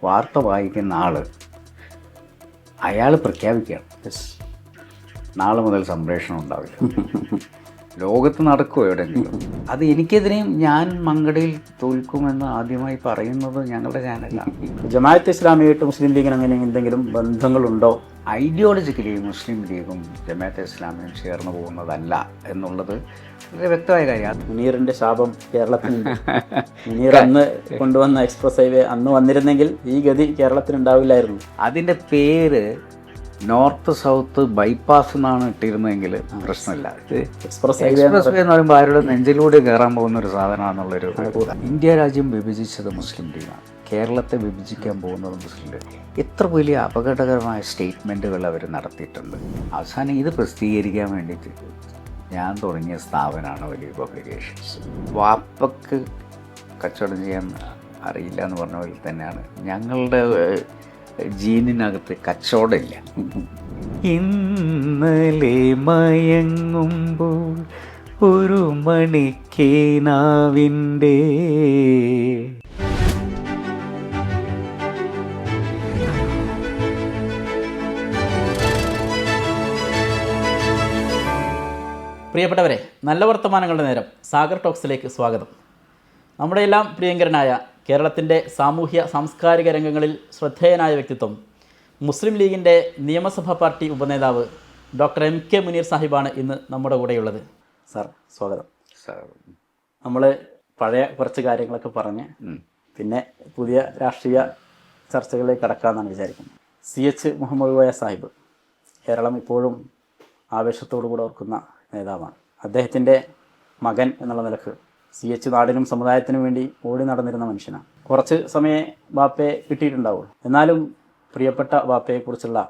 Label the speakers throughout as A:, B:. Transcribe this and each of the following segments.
A: വാർത്ത വായിക്കുന്ന ആൾ അയാൾ പ്രഖ്യാപിക്കുകയാണ് നാളെ മുതൽ സംപ്രേഷണം ഉണ്ടാവില്ല. ലോകത്ത് നടക്കുമോ എവിടെയെങ്കിലും? അത് എനിക്കെതിരെയും ഞാൻ മങ്കടയിൽ തോൽക്കുമെന്ന് ആദ്യമായി പറയുന്നത് ഞങ്ങളുടെ ചാനലാണ്.
B: ജമാഅത്ത് ഇസ്ലാമിയായിട്ട് മുസ്ലിം ലീഗിന് അങ്ങനെ എന്തെങ്കിലും ബന്ധങ്ങളുണ്ടോ?
A: ഐഡിയോളജിക്കലി മുസ്ലിം ലീഗും ജമാഅത്ത് ഇസ്ലാമിയും ചേർന്ന് പോകുന്നതല്ല എന്നുള്ളത് വളരെ വ്യക്തമായ കാര്യമാണ്.
B: മുനീറിന്റെ ശാപം കേരളത്തിൽ മുനീർ അന്ന് കൊണ്ടുവന്ന എക്സ്പ്രസ് ഹൈവേ അന്ന് വന്നിരുന്നെങ്കിൽ ഈ ഗതി കേരളത്തിനുണ്ടാവില്ലായിരുന്നു.
A: അതിൻ്റെ പേര് നോർത്ത് സൗത്ത് ബൈപ്പാസ് എന്നാണ് ഇട്ടിരുന്നതെങ്കിൽ പ്രശ്നമില്ല.
B: എക്സ്പ്രസ്
A: ഹൈവേ എന്ന് പറയുമ്പോൾ ആരുടെ നെഞ്ചിലൂടെ കയറാൻ പോകുന്ന ഒരു സാധനമാണെന്നുള്ളൊരു. ഇന്ത്യ രാജ്യം വിഭജിച്ചത് മുസ്ലിം ലീഗാണ്, കേരളത്തെ വിഭജിക്കാൻ പോകുന്നത് മുസ്ലിം ലീഗ്. എത്ര വലിയ അപകടകരമായ സ്റ്റേറ്റ്മെൻറ്റുകൾ അവർ നടത്തിയിട്ടുണ്ട്. അവസാനം ഇത് പ്രസിദ്ധീകരിക്കാൻ വേണ്ടിയിട്ട് ഞാൻ തുടങ്ങിയ സ്ഥാപനമാണ് വലിയ പബ്ലിക്കേഷൻസ്. വാപ്പക്ക് കച്ചവടം ചെയ്യാൻ അറിയില്ല എന്ന് പറഞ്ഞ പോലെ തന്നെയാണ് ഞങ്ങളുടെ ജീനിനകത്ത് കച്ചവടമില്ല. ഇന്നലെ മയങ്ങുമ്പോൾ ഒരു മണിക്കേനാവിൻ്റെ
C: പ്രിയപ്പെട്ടവരെ, നല്ല വർത്തമാനങ്ങളുടെ നേരം സാഗർ ടോക്സിലേക്ക് സ്വാഗതം. നമ്മുടെ എല്ലാം പ്രിയങ്കരനായ കേരളത്തിൻ്റെ സാമൂഹ്യ സാംസ്കാരിക രംഗങ്ങളിൽ ശ്രദ്ധേയനായ വ്യക്തിത്വം, മുസ്ലിം ലീഗിൻ്റെ നിയമസഭാ പാർട്ടി ഉപനേതാവ് ഡോക്ടർ MK മുനീർ സാഹിബാണ് ഇന്ന് നമ്മുടെ കൂടെയുള്ളത്.
B: സാർ സ്വാഗതം. നമ്മൾ പഴയ കുറച്ച് കാര്യങ്ങളൊക്കെ പറഞ്ഞ് പിന്നെ പുതിയ രാഷ്ട്രീയ ചർച്ചകളിലേക്ക് കടക്കാമെന്നാണ് വിചാരിക്കുന്നത്. CH മുഹമ്മദ് കോയ സാഹിബ് കേരളം ഇപ്പോഴും ആവേശത്തോടു കൂടെ ഓർക്കുന്ന നേതാവാണ്. അദ്ദേഹത്തിൻ്റെ മകൻ എന്നുള്ള നിലക്ക് CH നാടിനും സമുദായത്തിനും വേണ്ടി ഓടി നടന്നിരുന്ന മനുഷ്യനാണ്. കുറച്ച് സമയം ബാപ്പയെ കിട്ടിയിട്ടുണ്ടാവുള്ളൂ. എന്നാലും പ്രിയപ്പെട്ട ബാപ്പയെക്കുറിച്ചുള്ള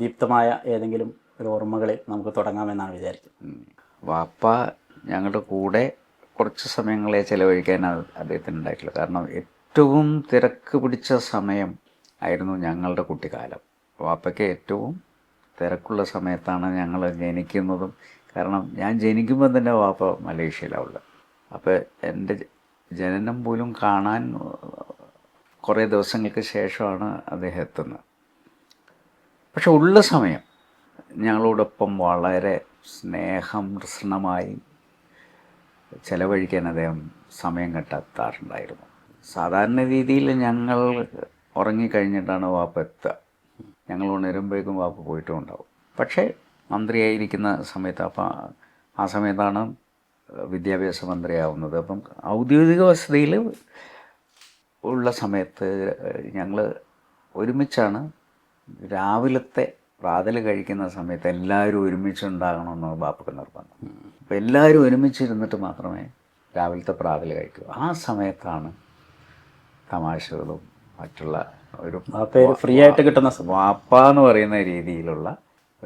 B: ദീപ്തമായ ഏതെങ്കിലും ഒരു ഓർമ്മകളിൽ നമുക്ക് തുടങ്ങാമെന്നാണ് വിചാരിക്കുന്നത്.
A: വാപ്പ ഞങ്ങളുടെ കൂടെ കുറച്ച് സമയങ്ങളെ ചിലവഴിക്കാനാണ് അദ്ദേഹത്തിന് ഉണ്ടായിട്ടുള്ളത്. കാരണം ഏറ്റവും തിരക്ക് പിടിച്ച സമയം ആയിരുന്നു ഞങ്ങളുടെ കുട്ടിക്കാലം. വാപ്പയ്ക്ക് ഏറ്റവും തിരക്കുള്ള സമയത്താണ് ഞങ്ങൾ ജനിക്കുന്നതും. കാരണം ഞാൻ ജനിക്കുമ്പോൾ തന്നെ വാപ്പ മലേഷ്യയിലാണ് ഉള്ളത്. അപ്പോൾ എൻ്റെ ജനനം പോലും കാണാൻ കുറേ ദിവസങ്ങൾക്ക് ശേഷമാണ് അദ്ദേഹം എത്തുന്നത്. പക്ഷെ ഉള്ള സമയം ഞങ്ങളോടൊപ്പം വളരെ സ്നേഹമൃഷ്ണമായി ചിലവഴിക്കാൻ അദ്ദേഹം സമയം കണ്ടെത്താറുണ്ടായിരുന്നു. സാധാരണ രീതിയിൽ ഞങ്ങൾ ഉറങ്ങിക്കഴിഞ്ഞിട്ടാണ് വാപ്പ എത്തുക. ഞങ്ങൾ ഉണരുമ്പോഴേക്കും വാപ്പ പോയിട്ടും ഉണ്ടാവും. പക്ഷേ മന്ത്രിയായിരിക്കുന്ന സമയത്ത്, അപ്പം ആ സമയത്താണ് വിദ്യാഭ്യാസ മന്ത്രിയാവുന്നത്. അപ്പം ഔദ്യോഗിക വസതിയിൽ ഉള്ള സമയത്ത് ഞങ്ങൾ ഒരുമിച്ചാണ് രാവിലത്തെ പ്രാതൽ കഴിക്കുന്ന സമയത്ത് എല്ലാവരും ഒരുമിച്ചുണ്ടാകണമെന്ന് ബാപ്പക്ക് നിർബന്ധം. അപ്പോൾ എല്ലാവരും ഒരുമിച്ചിരുന്നിട്ട് മാത്രമേ രാവിലത്തെ പ്രാതൽ കഴിക്കൂ. ആ സമയത്താണ് തമാശകളും മറ്റുള്ള ഒരു
B: ഫ്രീ ആയിട്ട് കിട്ടുന്ന
A: വാപ്പ എന്ന് പറയുന്ന രീതിയിലുള്ള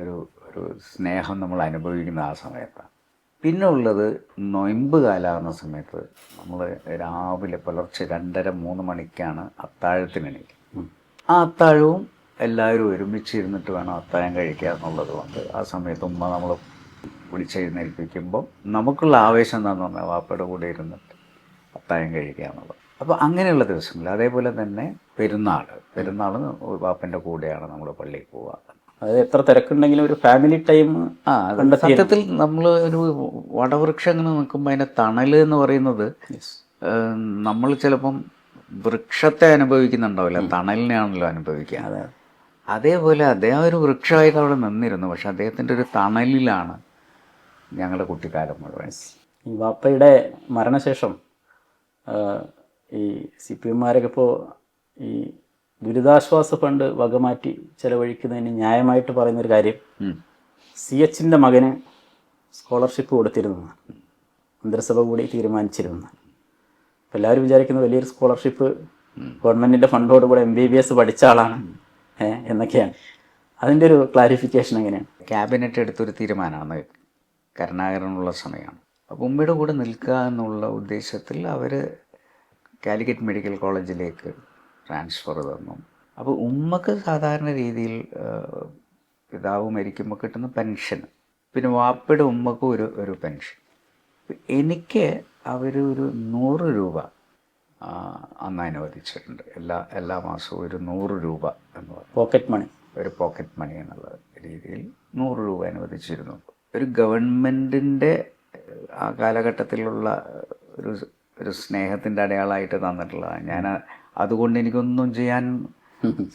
A: ഒരു ഒരു സ്നേഹം നമ്മൾ അനുഭവിക്കുന്ന ആ സമയത്താണ്. പിന്നെ ഉള്ളത് നൊയമ്പ് കാലാകുന്ന സമയത്ത് നമ്മൾ രാവിലെ പുലർച്ചെ 2:30-3 മണിക്കാണ് അത്താഴത്തിന് എണീക്കും. ആ അത്താഴവും എല്ലാവരും ഒരുമിച്ചിരുന്നിട്ട് വേണം അത്താഴം കഴിക്കുക എന്നുള്ളത് കൊണ്ട് ആ സമയത്ത് ഉമ്മ നമ്മൾ വിളിച്ചെഴുന്നേൽപ്പിക്കുമ്പോൾ നമുക്കുള്ള ആവേശം എന്താണെന്ന് പറഞ്ഞാൽ വാപ്പയുടെ കൂടെ ഇരുന്നിട്ട് അത്താഴം കഴിക്കുക എന്നുള്ളത്. അപ്പോൾ അങ്ങനെയുള്ള ദിവസങ്ങൾ. അതേപോലെ തന്നെ പെരുന്നാൾ വാപ്പൻ്റെ കൂടെയാണ് നമ്മൾ പള്ളിയിൽ പോവുക.
B: അതായത് എത്ര തിരക്കുണ്ടെങ്കിലും ഒരു ഫാമിലി ടൈം.
A: സത്യത്തിൽ നമ്മൾ ഒരു വടവൃക്ഷം ഇങ്ങനെ നിൽക്കുമ്പോൾ അതിൻ്റെ തണൽ എന്ന് പറയുന്നത് നമ്മൾ ചിലപ്പം വൃക്ഷത്തെ അനുഭവിക്കുന്നുണ്ടാവില്ല, തണലിനെയാണല്ലോ അനുഭവിക്കുക. അതേപോലെ അദ്ദേഹം ഒരു വൃക്ഷമായിട്ട് അവിടെ നിന്നിരുന്നു. പക്ഷെ അദ്ദേഹത്തിൻ്റെ ഒരു തണലിലാണ് ഞങ്ങളുടെ കുട്ടിക്കാലം മുഴുവൻ.
B: ഈ വാപ്പയുടെ മരണശേഷം ഈ CPM ഇപ്പോൾ ഈ ദുരിതാശ്വാസ ഫണ്ട് വകമാറ്റി ചെലവഴിക്കുന്നതിന് ന്യായമായിട്ട് പറയുന്നൊരു കാര്യം, CHൻ്റെ മകന് സ്കോളർഷിപ്പ് കൊടുത്തിരുന്നു, മന്ത്രിസഭ കൂടി തീരുമാനിച്ചിരുന്നു. അപ്പോൾ എല്ലാവരും വിചാരിക്കുന്ന വലിയൊരു സ്കോളർഷിപ്പ് ഗവൺമെൻറ്റിൻ്റെ ഫണ്ടോടുകൂടെ MBBS പഠിച്ച ആളാണ് എന്നൊക്കെയാണ്. അതിൻ്റെ ഒരു ക്ലാരിഫിക്കേഷൻ എങ്ങനെയാണ്?
A: ക്യാബിനറ്റ് എടുത്തൊരു തീരുമാനമാണ്, കരുണാകരനുള്ള സമയമാണ്. അപ്പോൾ ഉമ്മയുടെ കൂടെ നിൽക്കുക എന്നുള്ള ഉദ്ദേശത്തിൽ അവർ കാലിക്കറ്റ് മെഡിക്കൽ കോളേജിലേക്ക് ട്രാൻസ്ഫർ തന്നു. അപ്പോൾ ഉമ്മക്ക് സാധാരണ രീതിയിൽ പിതാവ് മരിക്കുമ്പോൾ കിട്ടുന്ന പെൻഷൻ, പിന്നെ വാപ്പയുടെ ഉമ്മക്കും ഒരു പെൻഷൻ. എനിക്ക് അവർ ഒരു 100 രൂപ അന്ന് അനുവദിച്ചിട്ടുണ്ട്. എല്ലാ മാസവും ഒരു 100 രൂപ എന്ന് പറയും,
B: പോക്കറ്റ് മണി,
A: ഒരു പോക്കറ്റ് മണി എന്നുള്ള രീതിയിൽ 100 രൂപ അനുവദിച്ചിരുന്നു. ഒരു ഗവൺമെൻറ്റിൻ്റെ ആ കാലഘട്ടത്തിലുള്ള ഒരു ഒരു സ്നേഹത്തിൻ്റെ അടയാളമായിട്ട് തന്നിട്ടുള്ളതാണ്. ഞാൻ അതുകൊണ്ട് എനിക്കൊന്നും ചെയ്യാൻ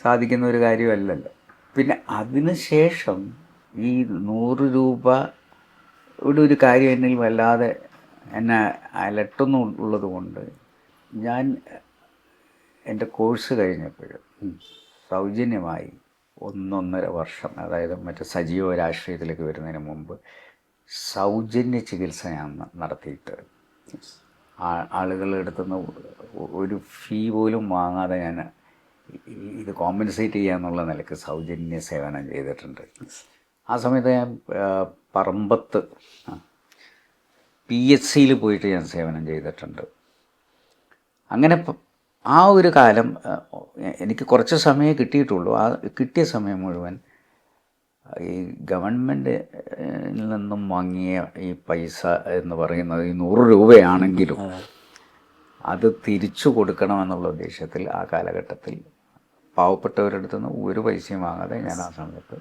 A: സാധിക്കുന്ന ഒരു കാര്യമല്ലല്ലോ. പിന്നെ അതിന് ശേഷം ഈ 100 രൂപയുടെ ഒരു കാര്യം എന്നിൽ വല്ലാതെ എന്നെ അലട്ടുന്നുള്ളത് കൊണ്ട് ഞാൻ എൻ്റെ കോഴ്സ് കഴിഞ്ഞപ്പോൾ സൗജന്യമായി 1.5 വർഷം, അതായത് മറ്റേ സജീവ രാഷ്ട്രീയത്തിലേക്ക് വരുന്നതിന് മുമ്പ് സൗജന്യ ചികിത്സ ഞാൻ നടത്തിയിട്ട് ആളുകളുടെ അടുത്തുനിന്ന് ഒരു ഫീ പോലും വാങ്ങാതെ ഞാൻ ഇത് കോമ്പൻസേറ്റ് ചെയ്യാന്നുള്ള നിലയ്ക്ക് സൗജന്യ സേവനം ചെയ്തിട്ടുണ്ട്. ആ സമയത്ത് ഞാൻ പറമ്പത്ത് PHCയിൽ പോയിട്ട് ഞാൻ സേവനം ചെയ്തിട്ടുണ്ട്. അങ്ങനെ ആ ഒരു കാലം എനിക്ക് കുറച്ച് സമയമേ കിട്ടിയിട്ടുള്ളൂ. ആ കിട്ടിയ സമയം മുഴുവൻ ഈ ഗവൺമെൻറ്റിൽ നിന്നും വാങ്ങിയ ഈ പൈസ എന്ന് പറയുന്നത് ഈ 100 രൂപയാണെങ്കിലും അത് തിരിച്ചു കൊടുക്കണമെന്നുള്ള ഉദ്ദേശത്തിൽ ആ കാലഘട്ടത്തിൽ പാവപ്പെട്ടവരുടെ അടുത്ത് നിന്ന് ഒരു പൈസയും വാങ്ങാതെ ഞാൻ ആ സമയത്ത്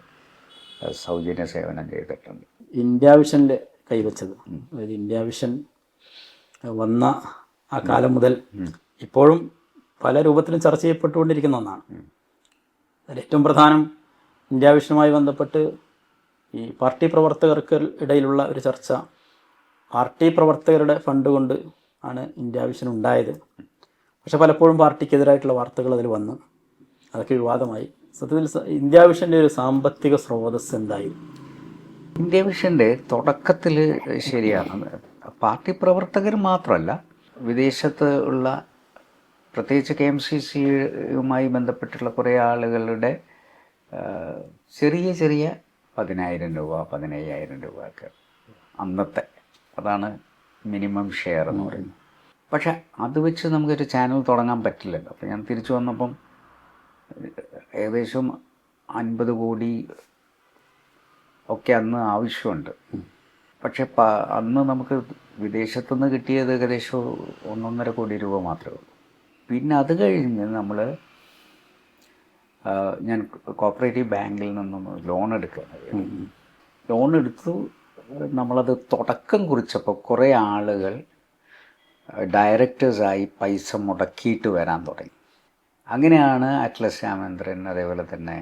A: സൗജന്യ സേവനം ചെയ്തിട്ടുണ്ട്.
B: ഇന്ത്യ വിഷനിൽ കൈവച്ചത്, അതായത് ഇന്ത്യ വിഷൻ വന്ന ആ കാലം മുതൽ ഇപ്പോഴും പല രൂപത്തിലും ചർച്ച ചെയ്യപ്പെട്ടുകൊണ്ടിരിക്കുന്ന ഒന്നാണ്. അതിൽ ഏറ്റവും പ്രധാനം ഇന്ത്യ വിഷനുമായി ബന്ധപ്പെട്ട് ഈ പാർട്ടി പ്രവർത്തകർക്ക് ഇടയിലുള്ള ഒരു ചർച്ച, പാർട്ടി പ്രവർത്തകരുടെ ഫണ്ട് കൊണ്ട് ആണ് ഇന്ത്യ വിഷൻ ഉണ്ടായത്. പക്ഷെ പലപ്പോഴും പാർട്ടിക്കെതിരായിട്ടുള്ള വാർത്തകൾ അതിൽ വന്നു, അതൊക്കെ വിവാദമായി. സത്യത്തിൽ ഇന്ത്യ വിഷൻ്റെ ഒരു സാമ്പത്തിക സ്രോതസ് എന്തായിരുന്നു?
A: ഇന്ത്യ വിഷൻ്റെ തുടക്കത്തിൽ ശരിയാണ്, പാർട്ടി പ്രവർത്തകർ മാത്രമല്ല, വിദേശത്ത് ഉള്ള പ്രത്യേകിച്ച് KMCC-യുമായി ബന്ധപ്പെട്ടുള്ള കുറേ ആളുകളുടെ ചെറിയ 10,000 രൂപ 15,000 രൂപ ഒക്കെ അന്നത്തെ, അതാണ് മിനിമം ഷെയർ എന്ന് പറയുന്നത്. പക്ഷെ അത് വെച്ച് നമുക്കൊരു ചാനൽ തുടങ്ങാൻ പറ്റില്ലല്ലോ. അപ്പോൾ ഞാൻ തിരിച്ചു വന്നപ്പം ഏകദേശം 50 കോടി ഒക്കെ അന്ന് ആവശ്യമുണ്ട്. പക്ഷെ അന്ന് നമുക്ക് വിദേശത്തുനിന്ന് കിട്ടിയത് ഏകദേശം 1.5 കോടി രൂപ മാത്രമേ ഉള്ളൂ. പിന്നെ അത് കഴിഞ്ഞ് ഞാൻ കോപ്പറേറ്റീവ് ബാങ്കിൽ നിന്നും ലോൺ എടുക്കുകയാണ്. ലോൺ എടുത്തു. നമ്മളത് തുടക്കം കുറിച്ചപ്പോൾ കുറേ ആളുകൾ ഡയറക്ടേഴ്സായി പൈസ മുടക്കിയിട്ട് വരാൻ തുടങ്ങി. അങ്ങനെയാണ് അറ്റ്ലസ് രാമേന്ദ്രൻ, അതേപോലെ തന്നെ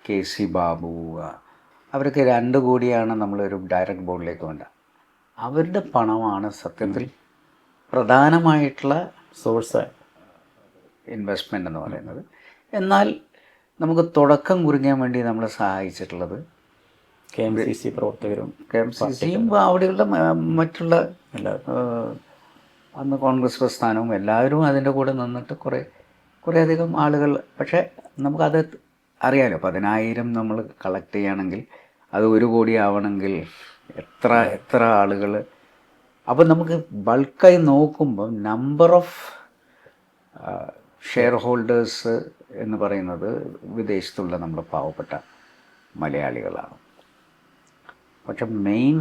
A: KC ബാബു, അവർക്ക് 2 കോടിയാണ് നമ്മളൊരു ഡയറക്റ്റ് ബോർഡിലേക്ക് വേണ്ട. അവരുടെ പണമാണ് സത്യത്തിൽ പ്രധാനമായിട്ടുള്ള
B: സോഴ്സ്
A: ഇൻവെസ്റ്റ്മെൻ്റ് എന്ന് പറയുന്നത്. എന്നാൽ നമുക്ക് തുടക്കം കുറിക്കാൻ വേണ്ടി നമ്മളെ സഹായിച്ചിട്ടുള്ളത്
B: KMCC പ്രവർത്തകരും
A: KMCC-യും അവിടെയുള്ള മറ്റുള്ള അന്ന് കോൺഗ്രസ് പ്രസ്ഥാനവും എല്ലാവരും അതിൻ്റെ കൂടെ നിന്നിട്ട് കുറേയധികം ആളുകൾ. പക്ഷേ നമുക്കത് അറിയാലോ, 10,000 നമ്മൾ കളക്ട് ചെയ്യുകയാണെങ്കിൽ അത് 1 കോടി ആവണമെങ്കിൽ എത്ര ആളുകൾ. അപ്പോൾ നമുക്ക് ബൾക്കായി നോക്കുമ്പം നമ്പർ ഓഫ് ഷെയർ ഹോൾഡേഴ്സ് എന്ന് പറയുന്നത് വിദേശത്തുള്ള നമ്മുടെ പാവപ്പെട്ട മലയാളികളാണ്. പക്ഷെ മെയിൻ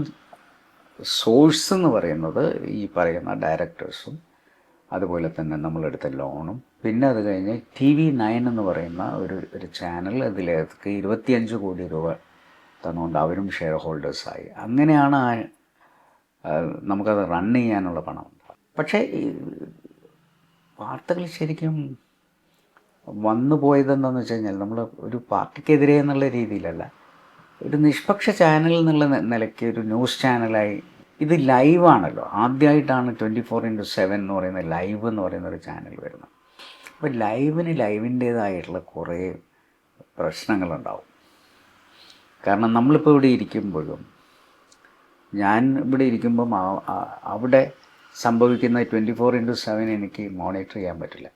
A: സോഴ്സ് എന്ന് പറയുന്നത് ഈ പറയുന്ന ഡയറക്ടേഴ്സും അതുപോലെ തന്നെ നമ്മളെടുത്ത ലോണും, പിന്നെ അത് കഴിഞ്ഞ് TV9 എന്ന് പറയുന്ന ഒരു ചാനൽ, അതിലേക്ക് 25 കോടി രൂപ തന്നുകൊണ്ട് അവരും ഷെയർ ഹോൾഡേഴ്സായി. അങ്ങനെയാണ് നമുക്കത് റൺ ചെയ്യാനുള്ള പണം. പക്ഷേ വാർത്തകൾ ശരിക്കും വന്നു പോയതെന്താണെന്ന് വെച്ച് കഴിഞ്ഞാൽ, നമ്മൾ ഒരു പാർട്ടിക്കെതിരെ എന്നുള്ള രീതിയിലല്ല, ഒരു നിഷ്പക്ഷ ചാനൽ എന്നുള്ള നിലയ്ക്ക് ഒരു ന്യൂസ് ചാനലായി. ഇത് ലൈവാണല്ലോ, ആദ്യമായിട്ടാണ് 24/7 എന്ന് പറയുന്ന ലൈവ് എന്ന് പറയുന്ന ഒരു ചാനൽ വരുന്നത്. അപ്പോൾ ലൈവിൻ്റേതായിട്ടുള്ള കുറേ പ്രശ്നങ്ങളുണ്ടാവും. കാരണം നമ്മളിപ്പോൾ ഇവിടെ ഇരിക്കുമ്പോഴും, ഞാൻ ഇവിടെ ഇരിക്കുമ്പം അവിടെ സംഭവിക്കുന്ന 24/7 എനിക്ക് മോണിറ്റർ ചെയ്യാൻ പറ്റില്ല.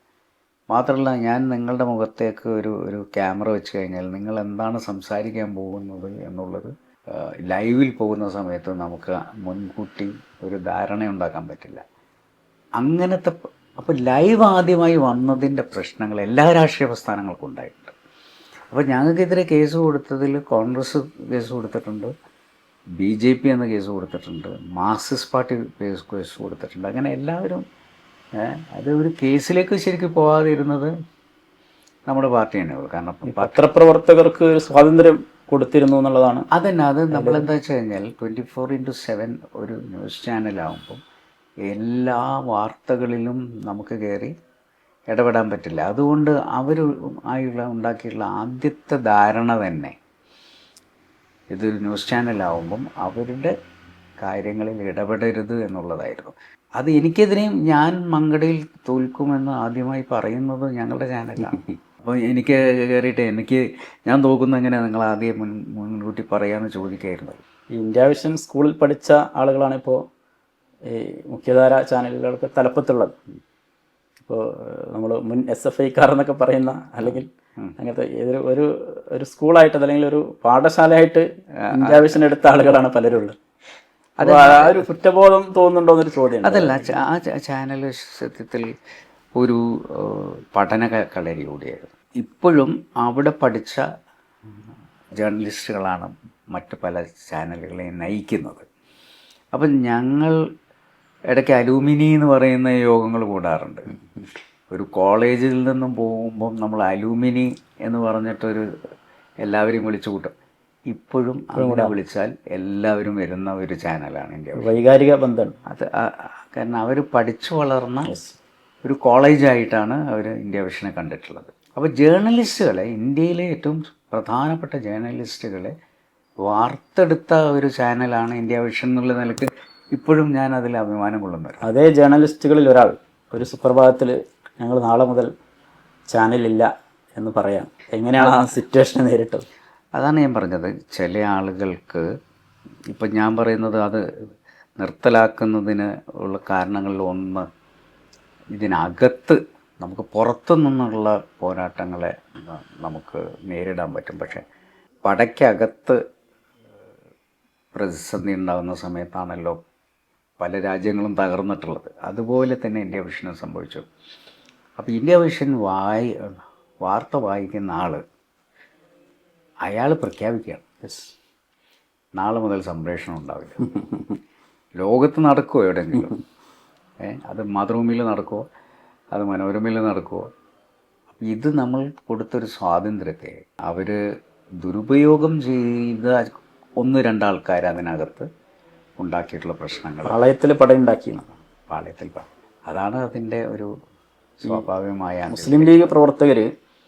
A: മാത്രമല്ല, ഞാൻ നിങ്ങളുടെ മുഖത്തേക്ക് ഒരു ക്യാമറ വെച്ച് കഴിഞ്ഞാൽ നിങ്ങൾ എന്താണ് സംസാരിക്കാൻ പോകുന്നത് എന്നുള്ളത് ലൈവിൽ പോകുന്ന സമയത്ത് നമുക്ക് മുൻകൂട്ടി ഒരു ധാരണ ഉണ്ടാക്കാൻ പറ്റില്ല. അങ്ങനത്തെ അപ്പോൾ ലൈവ് ആദ്യമായി വന്നതിൻ്റെ പ്രശ്നങ്ങൾ എല്ലാ രാഷ്ട്രീയ പ്രസ്ഥാനങ്ങൾക്കും ഉണ്ടായിട്ടുണ്ട്. അപ്പോൾ ഞങ്ങൾക്കെതിരെ കേസ് കൊടുത്തതിൽ കോൺഗ്രസ് കേസ് കൊടുത്തിട്ടുണ്ട്, BJP എന്ന കേസ് കൊടുത്തിട്ടുണ്ട്, മാർക്സിസ്റ്റ് പാർട്ടി കേസ് കൊടുത്തിട്ടുണ്ട്. അങ്ങനെ എല്ലാവരും അത് ഒരു കേസിലേക്ക് ശരിക്കും പോകാതിരുന്നത് നമ്മുടെ പാർട്ടി തന്നെയുള്ളൂ. കാരണം
B: പത്രപ്രവർത്തകർക്ക് ഒരു സ്വാതന്ത്ര്യം കൊടുത്തിരുന്നു എന്നുള്ളതാണ്.
A: അതന്നെ, അത് നമ്മളെന്താ വെച്ച് കഴിഞ്ഞാൽ 24/7 ഒരു ന്യൂസ് ചാനലാകുമ്പം എല്ലാ വാർത്തകളിലും നമുക്ക് കയറി ഇടപെടാൻ പറ്റില്ല. അതുകൊണ്ട് അവർ ഉണ്ടാക്കിയിട്ടുള്ള ആദ്യത്തെ ധാരണ തന്നെ ഇതൊരു ന്യൂസ് ചാനലാവുമ്പം അവരുടെ കാര്യങ്ങളിൽ ഇടപെടരുത് എന്നുള്ളതായിരുന്നു. അത് എനിക്കെതിരെയും ഞാൻ മങ്കടയിൽ തോൽക്കുമെന്ന് ആദ്യമായി പറയുന്നത് ഞങ്ങളുടെ ചാനലാണ്. അപ്പോൾ എനിക്ക് കയറിയിട്ട് ഞാൻ തോക്കുന്ന എങ്ങനെ നിങ്ങൾ ആദ്യം മുൻകൂട്ടി പറയാമെന്ന് ചോദിക്കായിരുന്നു.
B: ഈ ഇന്ത്യ വിഷൻ സ്കൂളിൽ പഠിച്ച ആളുകളാണ് ഇപ്പോൾ ഈ മുഖ്യധാര ചാനലുകൾക്ക് തലപ്പത്തുള്ളത്. ഇപ്പോൾ നമ്മൾ മുൻ SFIക്കാർ എന്നൊക്കെ പറയുന്ന, അല്ലെങ്കിൽ അങ്ങനത്തെ ഏതൊരു ഒരു സ്കൂളായിട്ട് അല്ലെങ്കിൽ ഒരു പാഠശാലയായിട്ട് ഇന്ത്യ വിഷൻ എടുത്ത ആളുകളാണ് പലരും ഉള്ളത്. അത് ആ ഒരു കുറ്റബോധം തോന്നുന്നുണ്ടോ എന്നൊരു ചോദ്യം.
A: അതല്ല, ആ ചാനൽ സത്യത്തിൽ ഒരു പഠന കളരി കൂടിയായിരുന്നു. ഇപ്പോഴും അവിടെ പഠിച്ച ജേർണലിസ്റ്റുകളാണ് മറ്റ് പല ചാനലുകളെയും നയിക്കുന്നത്. അപ്പം ഞങ്ങൾ ഇടയ്ക്ക് അലൂമിനി എന്ന് പറയുന്ന യോഗങ്ങൾ കൂടാറുണ്ട്. ഒരു കോളേജിൽ നിന്നും പോകുമ്പം നമ്മൾ അലൂമിനി എന്ന് പറഞ്ഞിട്ടൊരു എല്ലാവരെയും വിളിച്ചു കൂട്ടും. ഇപ്പോഴും അങ്ങനെ വിളിച്ചാൽ എല്ലാവരും വരുന്ന ഒരു ചാനലാണ് ഇന്ത്യ.
B: വൈകാരിക ബന്ധം
A: അത് കാരണം അവർ പഠിച്ചു വളർന്ന ഒരു കോളേജായിട്ടാണ് അവർ ഇന്ത്യ വിഷനെ കണ്ടിട്ടുള്ളത്. അപ്പോൾ ജേർണലിസ്റ്റുകളെ, ഇന്ത്യയിലെ ഏറ്റവും പ്രധാനപ്പെട്ട ജേർണലിസ്റ്റുകളെ വാർത്തെടുത്ത ഒരു ചാനലാണ് ഇന്ത്യ വിഷൻ എന്നുള്ള നിലയ്ക്ക് ഇപ്പോഴും ഞാൻ അതിൽ അഭിമാനം കൊള്ളുന്നത്.
B: അതേ ജേർണലിസ്റ്റുകളിൽ ഒരാൾ ഒരു സുപ്രഭാതത്തിൽ ഞങ്ങൾ നാളെ മുതൽ ചാനലില്ല എന്ന് പറയാം. എങ്ങനെയാണ് ആ സിറ്റുവേഷനെ നേരിട്ടത്?
A: അതാണ് ഞാൻ പറഞ്ഞത്. ചില ആളുകൾക്ക് ഇപ്പം ഞാൻ പറയുന്നത് അത് നിർത്തലാക്കുന്നതിന് ഉള്ള കാരണങ്ങളിൽ ഒന്ന്, ഇതിനകത്ത് നമുക്ക് പുറത്തു നിന്നുള്ള പോരാട്ടങ്ങളെ നമുക്ക് നേരിടാൻ പറ്റും. പക്ഷേ പടയ്ക്കകത്ത് പ്രതിസന്ധി ഉണ്ടാകുന്ന സമയത്താണല്ലോ പല രാജ്യങ്ങളും തകർന്നിട്ടുള്ളത്. അതുപോലെ തന്നെ ഇന്ത്യ വിഷനും സംഭവിച്ചു. അപ്പോൾ ഇന്ത്യ വിഷൻ വാർത്ത വായിക്കുന്ന ആൾ അയാൾ പ്രഖ്യാപിക്കുകയാണ്, നാളെ മുതൽ സംപ്രേഷണം ഉണ്ടാവില്ല. ലോകത്ത് നടക്കുമോ എവിടെയെങ്കിലും? അത് മാതൃഭൂമിയിൽ നടക്കുമോ, അത് മനോരമയിൽ നടക്കുമോ? ഇത് നമ്മൾ കൊടുത്തൊരു സ്വാതന്ത്ര്യത്തെ അവർ ദുരുപയോഗം ചെയ്ത 1-2 ആൾക്കാർ അതിനകത്ത് ഉണ്ടാക്കിയിട്ടുള്ള പ്രശ്നങ്ങൾ.
B: പാളയത്തിൽ പടയുണ്ടാക്കി.
A: പാളയത്തിൽ അതാണ് അതിൻ്റെ ഒരു സ്വാഭാവികമായ.
B: മുസ്ലിം ലീഗ് പ്രവർത്തകർ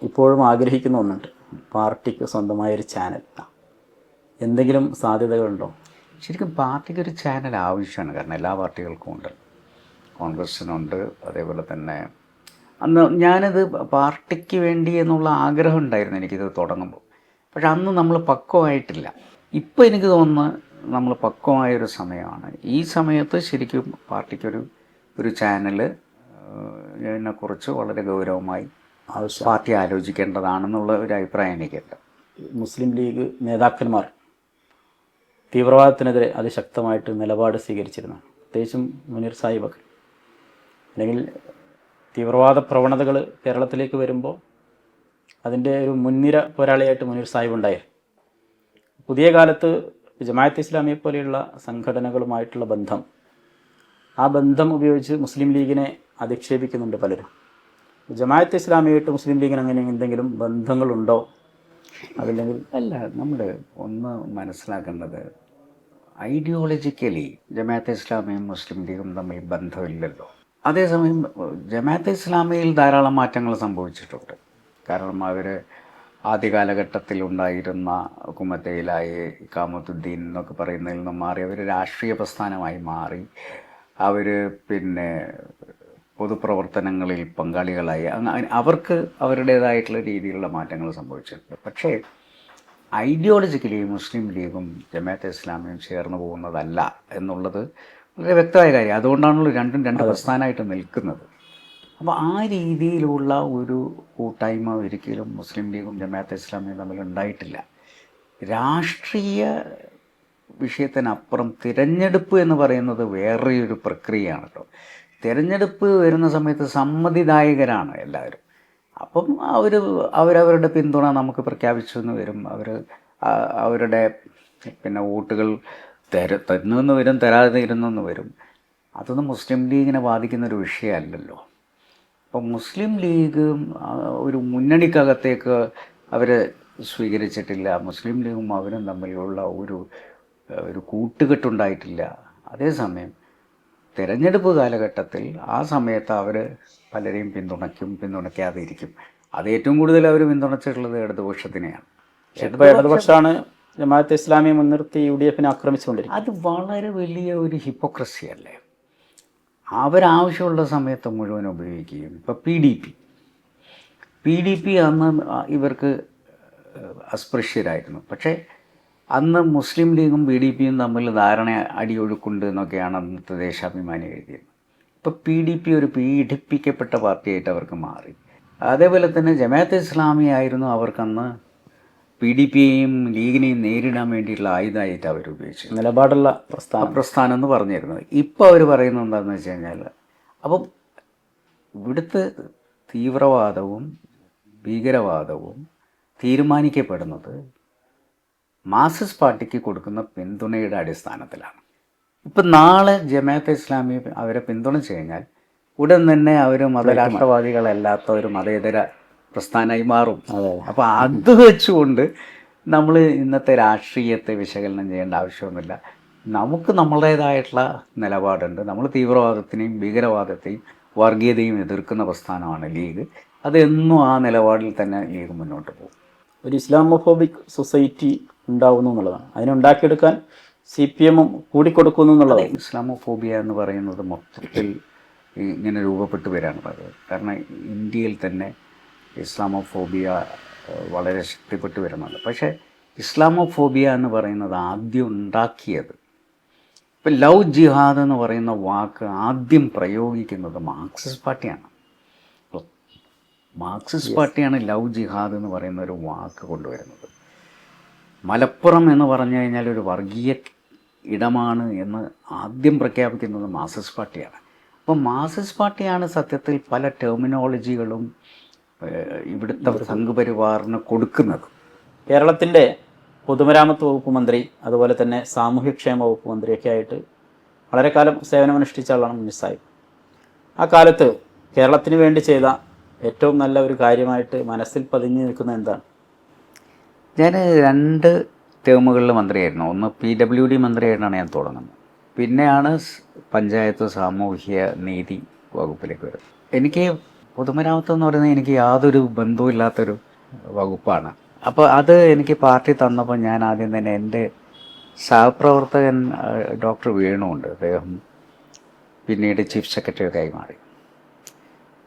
B: ഇപ്പോഴും ആഗ്രഹിക്കുന്ന ഒന്നുണ്ട്, പാർട്ടിക്ക് സ്വന്തമായൊരു ചാനൽ. എന്തെങ്കിലും സാധ്യതകളുണ്ടോ?
A: ശരിക്കും പാർട്ടിക്ക് ഒരു ചാനൽ ആവശ്യമാണ്. കാരണം എല്ലാ പാർട്ടികൾക്കും ഉണ്ട്, കോൺഗ്രസ്സിനുണ്ട്, അതേപോലെ തന്നെ അന്ന് ഞാനത് പാർട്ടിക്ക് വേണ്ടി എന്നുള്ള ആഗ്രഹം ഉണ്ടായിരുന്നു എനിക്കിത് തുടങ്ങുമ്പോൾ. പക്ഷെ അന്ന് നമ്മൾ പക്വമായിട്ടില്ല. ഇപ്പോൾ എനിക്ക് തോന്നുന്നു നമ്മൾ പക്വമായൊരു സമയമാണ്. ഈ സമയത്ത് ശരിക്കും പാർട്ടിക്കൊരു ചാനൽ ഇതിനെക്കുറിച്ച് വളരെ ഗൗരവമായി പാർട്ടി ആലോചിക്കേണ്ടതാണെന്നുള്ള ഒരു അഭിപ്രായം എനിക്കുണ്ട്.
B: മുസ്ലിം ലീഗ് നേതാക്കന്മാർ തീവ്രവാദത്തിനെതിരെ അതിശക്തമായിട്ട് നിലപാട് സ്വീകരിച്ചിരുന്നു. പ്രത്യേകിച്ചും മുനീർ സാഹിബൊക്കെ. അല്ലെങ്കിൽ തീവ്രവാദ പ്രവണതകൾ കേരളത്തിലേക്ക് വരുമ്പോൾ അതിൻ്റെ ഒരു മുൻനിര പോരാളിയായിട്ട് മുനീർ സാഹിബ് ഉണ്ടായിരുന്നു. പുതിയ കാലത്ത് ജമാഅത്തെ ഇസ്ലാമിയെ പോലെയുള്ള സംഘടനകളുമായിട്ടുള്ള ബന്ധം, ആ ബന്ധം ഉപയോഗിച്ച് മുസ്ലിം ലീഗിനെ അധിക്ഷേപിക്കുന്നുണ്ട് പലരും. ജമാഅത്തെ ഇസ്ലാമിയായിട്ട് മുസ്ലിം ലീഗിന് അങ്ങനെ എന്തെങ്കിലും ബന്ധങ്ങളുണ്ടോ? അതില്ലെങ്കിൽ
A: അല്ല, നമ്മൾ ഒന്ന് മനസ്സിലാക്കേണ്ടത്, ഐഡിയോളജിക്കലി ജമാഅത്തെ ഇസ്ലാമിയും മുസ്ലിം ലീഗും തമ്മിൽ ബന്ധമില്ലല്ലോ. അതേസമയം ജമാഅത്തെ ഇസ്ലാമിയിൽ ധാരാളം മാറ്റങ്ങൾ സംഭവിച്ചിട്ടുണ്ട്. കാരണം അവർ ആദ്യ കാലഘട്ടത്തിൽ ഉണ്ടായിരുന്ന കുമ്മത്തയിലായി ഇഖാമത്തുദ്ദീൻ എന്നൊക്കെ പറയുന്നതിൽ നിന്നും മാറി അവർ രാഷ്ട്രീയ പ്രസ്ഥാനമായി മാറി. അവർ പിന്നെ പൊതുപ്രവർത്തനങ്ങളിൽ പങ്കാളികളായി. അവർക്ക് അവരുടേതായിട്ടുള്ള രീതിയിലുള്ള മാറ്റങ്ങൾ സംഭവിച്ചിട്ടുണ്ട്. പക്ഷേ ഐഡിയോളജിക്കലി മുസ്ലിം ലീഗും ജമാഅത്തെ ഇസ്ലാമിയും ചേർന്ന് പോകുന്നതല്ല എന്നുള്ളത് വളരെ വ്യക്തമായ കാര്യം. അതുകൊണ്ടാണല്ലോ രണ്ടും രണ്ട് പ്രസ്ഥാനമായിട്ട് നിൽക്കുന്നത്. അപ്പോൾ ആ രീതിയിലുള്ള ഒരു കൂട്ടായ്മ ഒരിക്കലും മുസ്ലിം ലീഗും ജമാഅത്തെ ഇസ്ലാമിയും തമ്മിൽ ഉണ്ടായിട്ടില്ല. രാഷ്ട്രീയ വിഷയത്തിനപ്പുറം തിരഞ്ഞെടുപ്പ് എന്ന് പറയുന്നത് വേറെയൊരു പ്രക്രിയയാണല്ലോ. തിരഞ്ഞെടുപ്പ് വരുന്ന സമയത്ത് സമ്മതിദായകരാണ് എല്ലാവരും. അപ്പം അവരവരുടെ പിന്തുണ നമുക്ക് പ്രഖ്യാപിച്ചു എന്ന് വരും. അവരുടെ പിന്നെ വോട്ടുകൾ തരുന്നെന്ന് വരും, തരാതെ ഇരുന്നെന്ന് വരും. അതൊന്നും മുസ്ലിം ലീഗിനെ ബാധിക്കുന്നൊരു വിഷയമല്ലല്ലോ. അപ്പം മുസ്ലിം ലീഗ് ഒരു മുന്നണിക്കകത്തേക്ക് അവർ സ്വീകരിച്ചിട്ടില്ല. മുസ്ലിം ലീഗും അവരും തമ്മിലുള്ള ഒരു കൂട്ടുകെട്ടുണ്ടായിട്ടില്ല. അതേസമയം തിരഞ്ഞെടുപ്പ് കാലഘട്ടത്തിൽ ആ സമയത്ത് അവർ പലരെയും പിന്തുണയ്ക്കാതെ ഇരിക്കും. അത് ഏറ്റവും കൂടുതൽ അവർ പിന്തുണച്ചിട്ടുള്ളത് ഇടതുപക്ഷത്തിനെയാണ്.
B: ഇപ്പോൾ ഇടതുപക്ഷമാണ് ജമാഅത്തെ ഇസ്ലാമിയെ മുൻനിർത്തി UDF ആക്രമിച്ചുകൊണ്ടിരിക്കുന്നത്.
A: അത് വളരെ വലിയ ഒരു ഹിപ്പോക്രസി അല്ലേ. അവരാവശ്യമുള്ള സമയത്ത് മുഴുവൻ ഉപയോഗിക്കുകയും ഇപ്പോൾ PDP അന്ന് ഇവർക്ക് അസ്പൃശ്യരായിരുന്നു. പക്ഷേ അന്ന് മുസ്ലിം ലീഗും PDPയും തമ്മിൽ ധാരണ അടിയൊഴുക്കുണ്ട് എന്നൊക്കെയാണ് അന്നത്തെ ദേശാഭിമാനി എഴുതിയത്. ഇപ്പോൾ PDP ഒരു പീഡിപ്പിക്കപ്പെട്ട പാർട്ടിയായിട്ട് അവർക്ക് മാറി. അതേപോലെ തന്നെ ജമാഅത്തെ ഇസ്ലാമി ആയിരുന്നു അവർക്കന്ന് PDPയെയും ലീഗിനെയും നേരിടാൻ വേണ്ടിയിട്ടുള്ള ആയുധമായിട്ട് അവർ ഉപയോഗിച്ചു,
B: നിലപാടുള്ള
A: പ്രസ്ഥാനം എന്ന് പറഞ്ഞിരുന്നത്. ഇപ്പോൾ അവർ പറയുന്നത് എന്താണെന്ന് വെച്ച് കഴിഞ്ഞാൽ, അപ്പം ഇവിടുത്തെ തീവ്രവാദവും ഭീകരവാദവും തീരുമാനിക്കപ്പെടുന്നത് മാർക്സിസ്റ്റ് പാർട്ടിക്ക് കൊടുക്കുന്ന പിന്തുണയുടെ അടിസ്ഥാനത്തിലാണ്. ഇപ്പം നാളെ ജമാഅത്തെ ഇസ്ലാമി അവരെ പിന്തുണച്ചു കഴിഞ്ഞാൽ ഉടൻ തന്നെ അവർ മതരാഷ്ട്രവാദികളല്ലാത്ത ഒരു മതേതര പ്രസ്ഥാനമായി മാറും. അപ്പോൾ അത് വെച്ചുകൊണ്ട് നമ്മൾ ഇന്നത്തെ രാഷ്ട്രീയത്തെ വിശകലനം ചെയ്യേണ്ട ആവശ്യമൊന്നുമില്ല. നമുക്ക് നമ്മളുടേതായിട്ടുള്ള നിലപാടുണ്ട്. നമ്മൾ തീവ്രവാദത്തിനെയും ഭീകരവാദത്തെയും വർഗീയതയും എതിർക്കുന്ന പ്രസ്ഥാനമാണ് ലീഗ്. അതെന്നും ആ നിലപാടിൽ തന്നെ ലീഗ് മുന്നോട്ട് പോകും.
B: ഒരു ഇസ്ലാമോഫോബിക് സൊസൈറ്റി ഉണ്ടാവുന്നു എന്നുള്ളതാണ്. അതിനുണ്ടാക്കിയെടുക്കാൻ CPM കൂടിക്കൊടുക്കുന്നു എന്നുള്ളതാണ്.
A: ഇസ്ലാമോഫോബിയ എന്ന് പറയുന്നത് മൊത്തത്തിൽ ഇങ്ങനെ രൂപപ്പെട്ടു വരാണ് പറയുന്നത്. കാരണം ഇന്ത്യയിൽ തന്നെ ഇസ്ലാമോഫോബിയ വളരെ ശക്തിപ്പെട്ടു വരുന്നുണ്ട്. പക്ഷേ ഇസ്ലാമോഫോബിയ എന്ന് പറയുന്നത് ആദ്യം ഉണ്ടാക്കിയത്, ഇപ്പം ലവ് ജിഹാദ് എന്ന് പറയുന്ന വാക്ക് ആദ്യം പ്രയോഗിക്കുന്നത് മാർക്സിസ്റ്റ് പാർട്ടിയാണ്. മാർക്സിസ്റ്റ് പാർട്ടിയാണ് ലവ് ജിഹാദ് എന്ന് പറയുന്ന ഒരു വാക്ക് കൊണ്ടുവരുന്നത്. മലപ്പുറം എന്ന് പറഞ്ഞു കഴിഞ്ഞാൽ ഒരു വർഗീയ ഇടമാണ് എന്ന് ആദ്യം പ്രഖ്യാപിക്കുന്നത് മാർക്സിസ്റ്റ് പാർട്ടിയാണ്. അപ്പോൾ മാർക്സിസ്റ്റ് പാർട്ടിയാണ് സത്യത്തിൽ പല ടെർമിനോളജികളും ഇവിടുത്തെ സംഘപരിവാറിന് കൊടുക്കുന്നത്.
B: കേരളത്തിൻ്റെ പൊതുമരാമത്ത് വകുപ്പ് മന്ത്രി, അതുപോലെ തന്നെ സാമൂഹ്യക്ഷേമ വകുപ്പ് മന്ത്രിയൊക്കെ ആയിട്ട് വളരെ കാലം സേവനമനുഷ്ഠിച്ച ആളാണ് മുനീർ സാഹിബ്. ആ കാലത്ത് കേരളത്തിന് വേണ്ടി ചെയ്ത ഏറ്റവും നല്ല ഒരു കാര്യമായിട്ട് മനസ്സിൽ പതിഞ്ഞു നിൽക്കുന്ന എന്താണ്?
A: ഞാൻ 2 ടേമുകളിൽ മന്ത്രിയായിരുന്നു. ഒന്ന് PWD മന്ത്രിയായിട്ടാണ് ഞാൻ തുടങ്ങുന്നത്. പിന്നെയാണ് പഞ്ചായത്ത് സാമൂഹ്യ നീതി വകുപ്പിലേക്ക് വരുന്നത്. എനിക്ക് പൊതുമരാമത്ത് എന്ന് പറയുന്നത് എനിക്ക് യാതൊരു ബന്ധവുമില്ലാത്തൊരു വകുപ്പാണ്. അപ്പോൾ അത് എനിക്ക് പാർട്ടി തന്നപ്പോൾ ഞാൻ ആദ്യം തന്നെ എൻ്റെ സഹപ്രവർത്തകൻ ഡോക്ടർ വേണുണ്ട്, അദ്ദേഹം പിന്നീട് ചീഫ് സെക്രട്ടറി ഒക്കെ ആയി മാറി.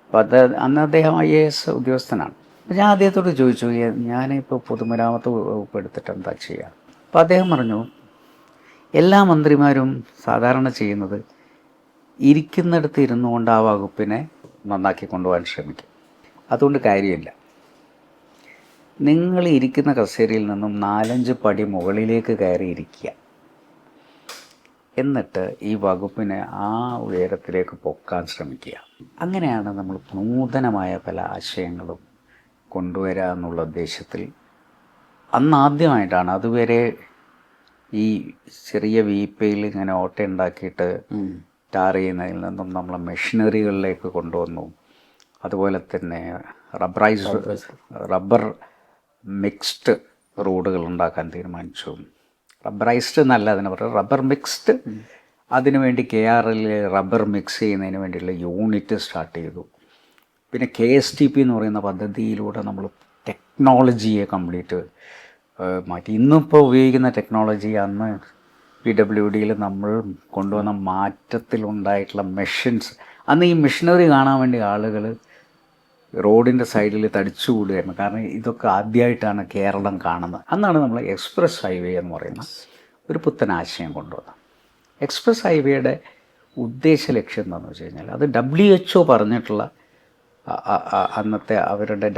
A: അപ്പോൾ അന്ന് അദ്ദേഹം IAS ഉദ്യോഗസ്ഥനാണ്. ഞാൻ അദ്ദേഹത്തോട് ചോദിച്ചു, ഞാനിപ്പോൾ പൊതുമരാമത്ത് വകുപ്പ് എടുത്തിട്ട് എന്താ ചെയ്യുക? അപ്പോൾ അദ്ദേഹം പറഞ്ഞു, എല്ലാ മന്ത്രിമാരും സാധാരണ ചെയ്യുന്നത് ഇരിക്കുന്നിടത്ത് ഇരുന്നുകൊണ്ട് ആ വകുപ്പിനെ നന്നാക്കി കൊണ്ടുപോകാൻ ശ്രമിക്കും. അതുകൊണ്ട് കാര്യമില്ല. നിങ്ങൾ ഇരിക്കുന്ന കസേരയിൽ നിന്നും 4-5 പടി മുകളിലേക്ക് കയറിയിരിക്കുക, എന്നിട്ട് ഈ വകുപ്പിനെ ആ ഉയരത്തിലേക്ക് പൊക്കാൻ ശ്രമിക്കുക. അങ്ങനെയാണ് നമ്മൾ നൂതനമായ പല ആശയങ്ങളും കൊണ്ടുവരിക എന്നുള്ള ഉദ്ദേശത്തിൽ അന്നാദ്യമായിട്ടാണ്. അതുവരെ ഈ ചെറിയ വീപ്പയിൽ ഇങ്ങനെ ഓട്ട ഉണ്ടാക്കിയിട്ട് ടാർ ചെയ്യുന്നതിൽ നിന്നും നമ്മൾ മെഷീനറികളിലേക്ക് കൊണ്ടുവന്നു. അതുപോലെ തന്നെ റബ്ബർ മിക്സ്ഡ് റോഡുകൾ ഉണ്ടാക്കാൻ തീരുമാനിച്ചു. റബ്ബറൈസ്ഡ് എന്നല്ല അതിന് പറയുക, റബ്ബർ മിക്സ്ഡ്. അതിനുവേണ്ടി KRL റബ്ബർ മിക്സ് ചെയ്യുന്നതിന് വേണ്ടിയുള്ള യൂണിറ്റ് സ്റ്റാർട്ട് ചെയ്തു. പിന്നെ KSTP എന്ന് പറയുന്ന പദ്ധതിയിലൂടെ നമ്മൾ ടെക്നോളജിയെ കംപ്ലീറ്റ് മാറ്റി. ഇന്നിപ്പോൾ ഉപയോഗിക്കുന്ന ടെക്നോളജി അന്ന് PWDയിൽ നമ്മൾ കൊണ്ടുവന്ന മാറ്റത്തിലുണ്ടായിട്ടുള്ള മെഷീൻസ്. അന്ന് ഈ മെഷീനറി കാണാൻ വേണ്ടി ആളുകൾ റോഡിൻ്റെ സൈഡിൽ തടിച്ചുകൂടുകയായിരുന്നു. കാരണം ഇതൊക്കെ ആദ്യമായിട്ടാണ് കേരളം കാണുന്നത്. അന്നാണ് നമ്മൾ എക്സ്പ്രസ് ഹൈവേ എന്ന് പറയുന്ന ഒരു പുത്തൻ ആശയം കൊണ്ടുവന്നത്. എക്സ്പ്രസ് ഹൈവേയുടെ ഉദ്ദേശ ലക്ഷ്യം എന്താണെന്ന് വെച്ച് കഴിഞ്ഞാൽ, അത് WHO പറഞ്ഞിട്ടുള്ള അന്നത്തെ അവരുടെ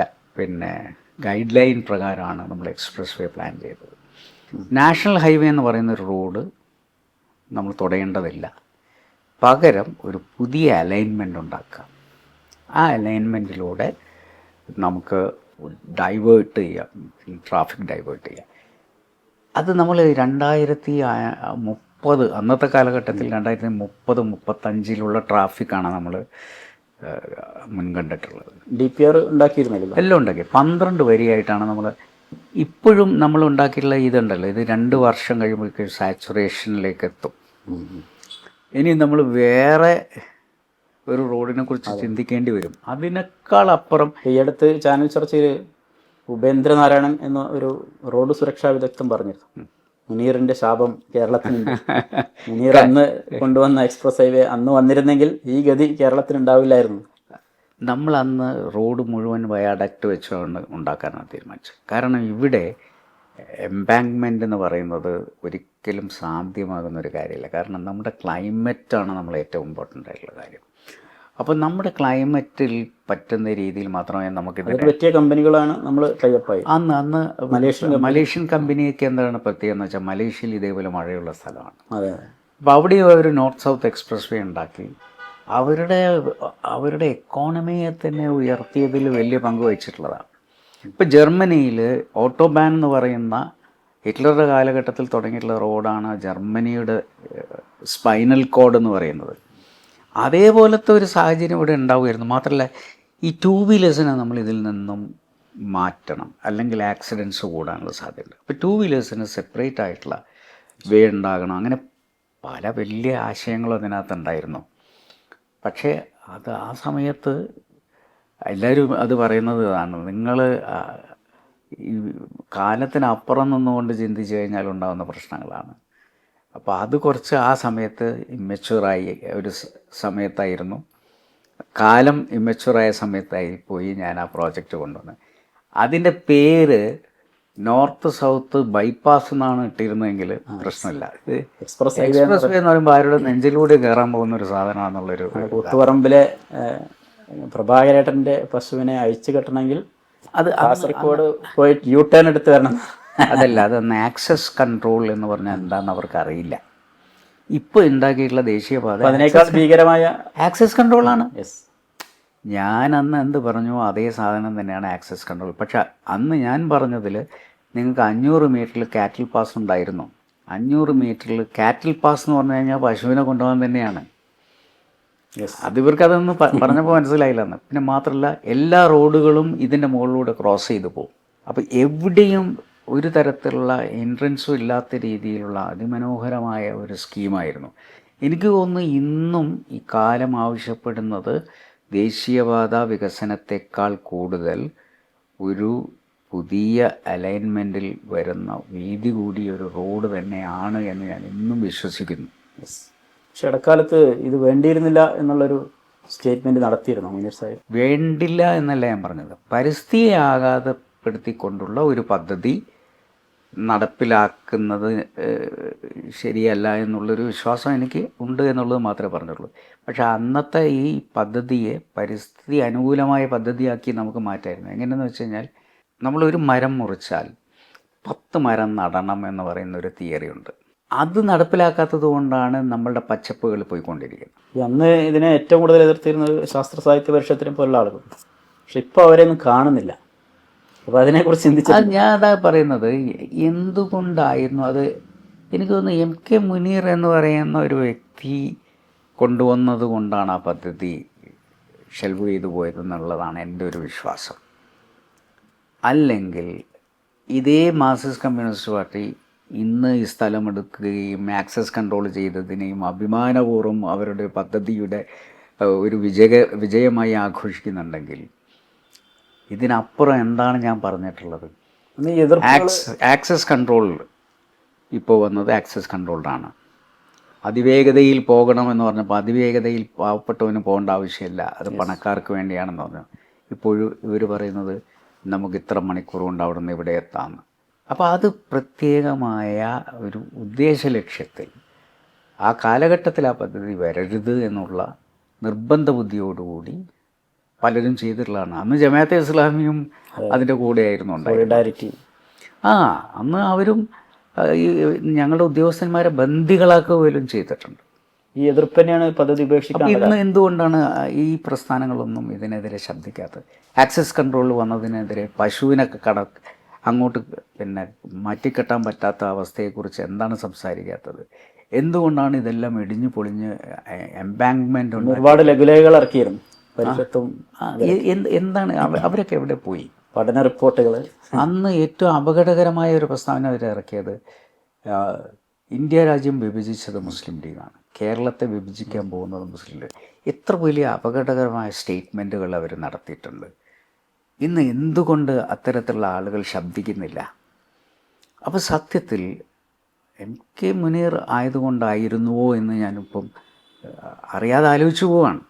A: ഗൈഡ് ലൈൻ പ്രകാരമാണ് നമ്മൾ എക്സ്പ്രസ് വേ പ്ലാൻ ചെയ്തത്. നാഷണൽ ഹൈവേ എന്ന് പറയുന്നൊരു റോഡ് നമ്മൾ തുടയേണ്ടതില്ല, പകരം ഒരു പുതിയ അലൈൻമെൻ്റ് ഉണ്ടാക്കുക. ആ അലൈൻമെൻറ്റിലൂടെ നമുക്ക് ഡൈവേർട്ട് ചെയ്യാം, ട്രാഫിക് ഡൈവേർട്ട് ചെയ്യാം. അത് നമ്മൾ 2030 അന്നത്തെ കാലഘട്ടത്തിൽ 2030-35 ട്രാഫിക്കാണ് നമ്മൾ മുൻകണ്ടിട്ടുള്ളത്.
B: DPR ഉണ്ടാക്കിയിരുന്നല്ലോ.
A: എല്ലാം ഉണ്ടാക്കി 12 വരിയായിട്ടാണ് നമ്മൾ ഇപ്പോഴും നമ്മൾ ഉണ്ടാക്കിയിട്ടുള്ള ഇതുണ്ടല്ലോ. ഇത് 2 വർഷം കഴിയുമ്പോഴേക്ക് സാച്ചുറേഷനിലേക്ക് എത്തും. ഇനി നമ്മൾ വേറെ ഒരു റോഡിനെ കുറിച്ച് ചിന്തിക്കേണ്ടി വരും. അതിനേക്കാൾ അപ്പുറം
B: ഈ അടുത്ത് ചാനൽ ചർച്ചയിൽ ഉപേന്ദ്രനാരായണൻ എന്ന ഒരു റോഡ് സുരക്ഷാ വിദഗ്ധൻ പറഞ്ഞിരുന്നു, മുനീറിന്റെ ശാപം കേരളത്തിനുണ്ട്. മുനീർ അന്ന് കൊണ്ടുവന്ന എക്സ്പ്രസ് ഹൈവേ അന്ന് വന്നിരുന്നെങ്കിൽ ഈ ഗതി കേരളത്തിനുണ്ടാവില്ലായിരുന്നു.
A: നമ്മൾ അന്ന് റോഡ് മുഴുവൻ വയാഡക്റ്റ് വെച്ചുകൊണ്ട് ഉണ്ടാക്കാനാണ് തീരുമാനിച്ചത്. കാരണം ഇവിടെ എംബാങ്ക്മെൻ്റ് എന്ന് പറയുന്നത് ഒരിക്കലും സാധ്യമാകുന്ന ഒരു കാര്യമില്ല. കാരണം നമ്മുടെ ക്ലൈമറ്റാണ് നമ്മൾ ഏറ്റവും ഇമ്പോർട്ടൻ്റ് ആയിട്ടുള്ള കാര്യം. അപ്പോൾ നമ്മുടെ ക്ലൈമറ്റിൽ പറ്റുന്ന രീതിയിൽ മാത്രമേ നമുക്കിത്
B: പറ്റിയ കമ്പനികളാണ് നമ്മൾ ടൈപ്പായി.
A: അന്ന് മലേഷ്യൻ കമ്പനിയൊക്കെ എന്താണ് പ്രത്യേകത എന്ന് വെച്ചാൽ മലേഷ്യയിൽ ഇതേപോലെ മഴയുള്ള സ്ഥലമാണ്.
B: അതെ.
A: അപ്പോൾ അവിടെ ഒരു നോർത്ത് സൗത്ത് എക്സ്പ്രസ് വേ ഉണ്ടാക്കി അവരുടെ എക്കോണമിയെ തന്നെ ഉയർത്തിയതിൽ വലിയ പങ്ക് വഹിച്ചിട്ടുള്ളതാണ്. ഇപ്പോൾ ജർമ്മനിയിൽ ഓട്ടോബാൻ എന്ന് പറയുന്ന ഹിറ്റ്ലറുടെ കാലഘട്ടത്തിൽ തുടങ്ങിയിട്ടുള്ള റോഡാണ് ജർമ്മനിയുടെ സ്പൈനൽ കോഡ് എന്ന് പറയുന്നത്. അതേപോലത്തെ ഒരു സാഹചര്യം ഇവിടെ ഉണ്ടാവുമായിരുന്നു. മാത്രമല്ല ഈ 2 വീലേഴ്സിനെ നമ്മൾ ഇതിൽ നിന്നും മാറ്റണം, അല്ലെങ്കിൽ ആക്സിഡൻറ്റ്സ് കൂടാനുള്ള സാധ്യതയുണ്ട്. ഇപ്പോൾ 2 വീലേഴ്സിന് സെപ്പറേറ്റ് ആയിട്ടുള്ള വേ ഉണ്ടാകണം. അങ്ങനെ പല വലിയ ആശയങ്ങളും അതിനകത്തുണ്ടായിരുന്നു. പക്ഷേ ആ സമയത്ത് എല്ലാവരും അത് പറയുന്നത് ഇതാണ്, നിങ്ങൾ ഈ കാലത്തിനപ്പുറം നിന്നുകൊണ്ട് ചിന്തിച്ചു കഴിഞ്ഞാൽ ഉണ്ടാകുന്ന പ്രശ്നങ്ങളാണ്. അപ്പോൾ അത് കുറച്ച് ആ സമയത്ത് ഇമ്മച്യൂറായി ഒരു സമയത്തായിരുന്നു, കാലം ഇമ്മച്യൂറായ സമയത്തായി പോയി ഞാൻ ആ പ്രോജക്റ്റ് കൊണ്ടുവന്നത്. അതിൻ്റെ പേര് നോർത്ത് സൗത്ത് ബൈപ്പാസ് എന്നാണ് ഇട്ടിരുന്നതെങ്കിൽ പ്രശ്നമില്ല. ഇത് എക്സ്പ്രസ് വേ എന്ന് പറയുമ്പോൾ ആരുടെ നെഞ്ചിലൂടെ കയറാൻ പോകുന്ന ഒരു സാധനമാണെന്നുള്ളൊരു.
B: കൂത്തുപറമ്പിലെ പ്രഭാകരേട്ടൻ്റെ പശുവിനെ അഴിച്ചു കെട്ടണമെങ്കിൽ അത് കാസർഗോഡ് പോയി U-ടേൺ എടുത്ത് വരണം.
A: അതല്ല, അതൊന്ന് ആക്സസ് കൺട്രോൾ എന്ന് പറഞ്ഞാൽ എന്താണെന്ന് അവർക്ക് അറിയില്ല. ഇപ്പോൾ ഉണ്ടാക്കിയിട്ടുള്ള ദേശീയപാത
B: അതിനേക്കാൾ ഭീകരമായ
A: ആക്സസ് കൺട്രോളാണ്. ഞാൻ അന്ന് എന്ത് പറഞ്ഞു അതേ സാധനം തന്നെയാണ് ആക്സസ് കൺട്രോൾ. പക്ഷെ അന്ന് ഞാൻ പറഞ്ഞതിൽ നിങ്ങൾക്ക് 500 മീറ്ററിൽ കാറ്റിൽ പാസ് ഉണ്ടായിരുന്നു. 500 മീറ്ററിൽ കാറ്റിൽ പാസ് എന്ന് പറഞ്ഞു കഴിഞ്ഞാൽ പശുവിനെ കൊണ്ടുപോകാൻ തന്നെയാണ്. അത് ഇവർക്കതൊന്നും പറഞ്ഞപ്പോൾ മനസ്സിലായില്ലെന്ന്. പിന്നെ മാത്രമല്ല എല്ലാ റോഡുകളും ഇതിൻ്റെ മുകളിലൂടെ ക്രോസ് ചെയ്ത് പോകും. അപ്പോൾ എവിടെയും ഒരു തരത്തിലുള്ള എൻട്രൻസും ഇല്ലാത്ത രീതിയിലുള്ള അതിമനോഹരമായ ഒരു സ്കീമായിരുന്നു. എനിക്ക് തോന്നുന്നു ഇന്നും ഈ കാലം ആവശ്യപ്പെടുന്നത് ദേശീയപാത വികസനത്തെക്കാൾ കൂടുതൽ ഒരു പുതിയ അലൈൻമെൻറ്റിൽ വരുന്ന വീതി കൂടിയ ഒരു റോഡ് തന്നെയാണ് എന്ന് ഞാൻ ഇന്നും വിശ്വസിക്കുന്നു.
B: പക്ഷെ ഇടക്കാലത്ത് ഇത് വേണ്ടിയിരുന്നില്ല എന്നുള്ളൊരു സ്റ്റേറ്റ്മെൻറ്റ് നടത്തിയിരുന്നു മുനീർ സാഹിബ്.
A: വേണ്ടില്ല എന്നല്ല ഞാൻ പറഞ്ഞത്, പരിസ്ഥിതിയെ ആഘാതപ്പെടുത്തിക്കൊണ്ടുള്ള ഒരു പദ്ധതി നടപ്പിലാക്കുന്നത് ശരിയല്ല എന്നുള്ളൊരു വിശ്വാസം എനിക്ക് ഉണ്ട് എന്നുള്ളത് മാത്രമേ പറഞ്ഞുള്ളൂ. പക്ഷേ അന്നത്തെ ഈ പദ്ധതിയെ പരിസ്ഥിതി അനുകൂലമായ പദ്ധതിയാക്കി നമുക്ക് മാറ്റായിരുന്നു. എങ്ങനെയെന്ന് വെച്ച് കഴിഞ്ഞാൽ നമ്മളൊരു മരം മുറിച്ചാൽ 10 മരം നടണം എന്ന് പറയുന്ന ഒരു തിയറി ഉണ്ട്. അത് നടപ്പിലാക്കാത്തത് കൊണ്ടാണ് നമ്മളുടെ പച്ചപ്പുകൾ പോയിക്കൊണ്ടിരിക്കുന്നത്.
B: അന്ന് ഇതിനെ ഏറ്റവും കൂടുതൽ എതിർത്തിരുന്നത് ശാസ്ത്ര സാഹിത്യ പരിഷത്തിനെ പോലുള്ള ആളുകൾ. പക്ഷെ ഇപ്പോൾ അവരെയൊന്നും കാണുന്നില്ല. അപ്പോൾ അതിനെക്കുറിച്ച് ചിന്തിച്ചാൽ
A: ഞാൻ അതാ പറയുന്നത്, എന്തുകൊണ്ടായിരുന്നു അത്. എനിക്ക് തോന്നുന്നു MK മുനീർ എന്ന് പറയുന്ന ഒരു വ്യക്തി കൊണ്ടുവന്നത് കൊണ്ടാണ് ആ പദ്ധതി ഷെൽവ് ചെയ്തു പോയതെന്നുള്ളതാണ് എൻ്റെ ഒരു വിശ്വാസം. അല്ലെങ്കിൽ ഇതേ മാർക്സിസ്റ്റ് കമ്മ്യൂണിസ്റ്റ് പാർട്ടി ഇന്ന് ഈ സ്ഥലമെടുക്കുകയും ആക്സസ് കൺട്രോൾ ചെയ്തതിനെയും അഭിമാനപൂർവ്വം അവരുടെ പദ്ധതിയുടെ ഒരു വിജയമായി ആഘോഷിക്കുന്നുണ്ടെങ്കിൽ ഇതിനപ്പുറം എന്താണ് ഞാൻ പറഞ്ഞിട്ടുള്ളത്? ആക്സസ് കൺട്രോൾ ഇപ്പോൾ വന്നത് ആക്സസ് കൺട്രോൾഡാണ്. അതിവേഗതയിൽ പോകണമെന്ന് പറഞ്ഞപ്പോൾ അതിവേഗതയിൽ പാവപ്പെട്ടവന് പോകേണ്ട ആവശ്യമില്ല, അത് പണക്കാർക്ക് വേണ്ടിയാണെന്ന് പറഞ്ഞു. ഇപ്പോഴും ഇവർ പറയുന്നത് നമുക്ക് ഇത്ര മണിക്കൂർ കൊണ്ട് അവിടെ നിന്ന് ഇവിടെ എത്താമെന്ന്. അപ്പോൾ അത് പ്രത്യേകമായ ഒരു ഉദ്ദേശ ലക്ഷ്യത്തിൽ ആ കാലഘട്ടത്തിൽ ആ പദ്ധതി വരരുത് എന്നുള്ള നിർബന്ധ ബുദ്ധിയോടുകൂടി പലരും ചെയ്തിട്ടുള്ളതാണ്. അന്ന് ജമാഅത്തെ ഇസ്ലാമിയും അതിൻ്റെ കൂടെയായിരുന്നു
B: സോളിഡാരിറ്റി.
A: അന്ന് അവരും ഈ ഞങ്ങളുടെ ഉദ്യോഗസ്ഥന്മാരെ ബന്ദികളാക്കുക പോലും ചെയ്തിട്ടുണ്ട്.
B: ഈ എതിർപ്പ് തന്നെയാണ് പദ്ധതി ഉപേക്ഷിക്കുന്നത്.
A: ഇന്ന് എന്തുകൊണ്ടാണ് ഈ പ്രസ്ഥാനങ്ങളൊന്നും ഇതിനെതിരെ ശബ്ദിക്കാത്തത്? ആക്സസ് കൺട്രോൾ വന്നതിനെതിരെ പശുവിനൊക്കെ അങ്ങോട്ട് പിന്നെ മാറ്റിക്കെട്ടാൻ പറ്റാത്ത അവസ്ഥയെക്കുറിച്ച് എന്താണ് സംസാരിക്കാത്തത്? എന്തുകൊണ്ടാണ് ഇതെല്ലാം ഇടിഞ്ഞു പൊളിഞ്ഞ് എംബാങ്ക്മെൻ്റ് ഉണ്ട്?
B: ഒരുപാട് ലഘുലേഖകൾ ഇറക്കിയിരുന്നു പരിഷത്തും.
A: എന്താണ് അവരൊക്കെ എവിടെ പോയി?
B: പഠന റിപ്പോർട്ടുകൾ.
A: അന്ന് ഏറ്റവും അപകടകരമായ ഒരു പ്രസ്താവന അവർ ഇറക്കിയത്, ഇന്ത്യ രാജ്യം വിഭജിച്ചത് മുസ്ലിം ലീഗാണ്, കേരളത്തെ വിഭജിക്കാൻ പോകുന്നത് മുസ്ലിം ലീഗ്. എത്ര വലിയ അപകടകരമായ സ്റ്റേറ്റ്മെൻറ്റുകൾ അവർ നടത്തിയിട്ടുണ്ട്. ഇന്ന് എന്തുകൊണ്ട് അത്തരത്തിലുള്ള ആളുകൾ ശബ്ദിക്കുന്നില്ല? അപ്പോൾ സത്യത്തിൽ MK മുനീർ ആയതുകൊണ്ടായിരുന്നുവോ എന്ന് ഞാനിപ്പം അറിയാതെ ആലോചിച്ചു പോവാണ്.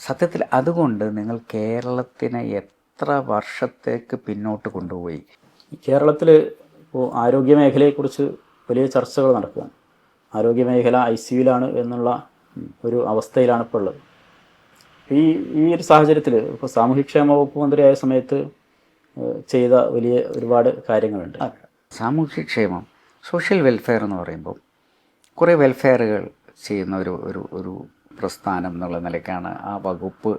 A: സത്യത്തിൽ അതുകൊണ്ട് നിങ്ങൾ കേരളത്തിനെ എത്ര വർഷത്തേക്ക് പിന്നോട്ട് കൊണ്ടുപോയി?
B: കേരളത്തിൽ ഇപ്പോൾ ആരോഗ്യ മേഖലയെക്കുറിച്ച് വലിയ ചർച്ചകൾ നടക്കുകയാണ്. ആരോഗ്യമേഖല ICUവിലാണ് എന്നുള്ള ഒരു അവസ്ഥയിലാണ് ഇപ്പോൾ ഉള്ളത്. ഈ ഒരു സാഹചര്യത്തിൽ ഇപ്പോൾ സാമൂഹ്യക്ഷേമ വകുപ്പ് മന്ത്രിയായ സമയത്ത് ചെയ്ത വലിയ ഒരുപാട് കാര്യങ്ങളുണ്ട്.
A: സാമൂഹ്യക്ഷേമം, സോഷ്യൽ വെൽഫെയർ എന്ന് പറയുമ്പോൾ കുറേ വെൽഫെയറുകൾ ചെയ്യുന്ന ഒരു പ്രസ്ഥാനം എന്നുള്ള നിലയ്ക്കാണ് ആ വകുപ്പ്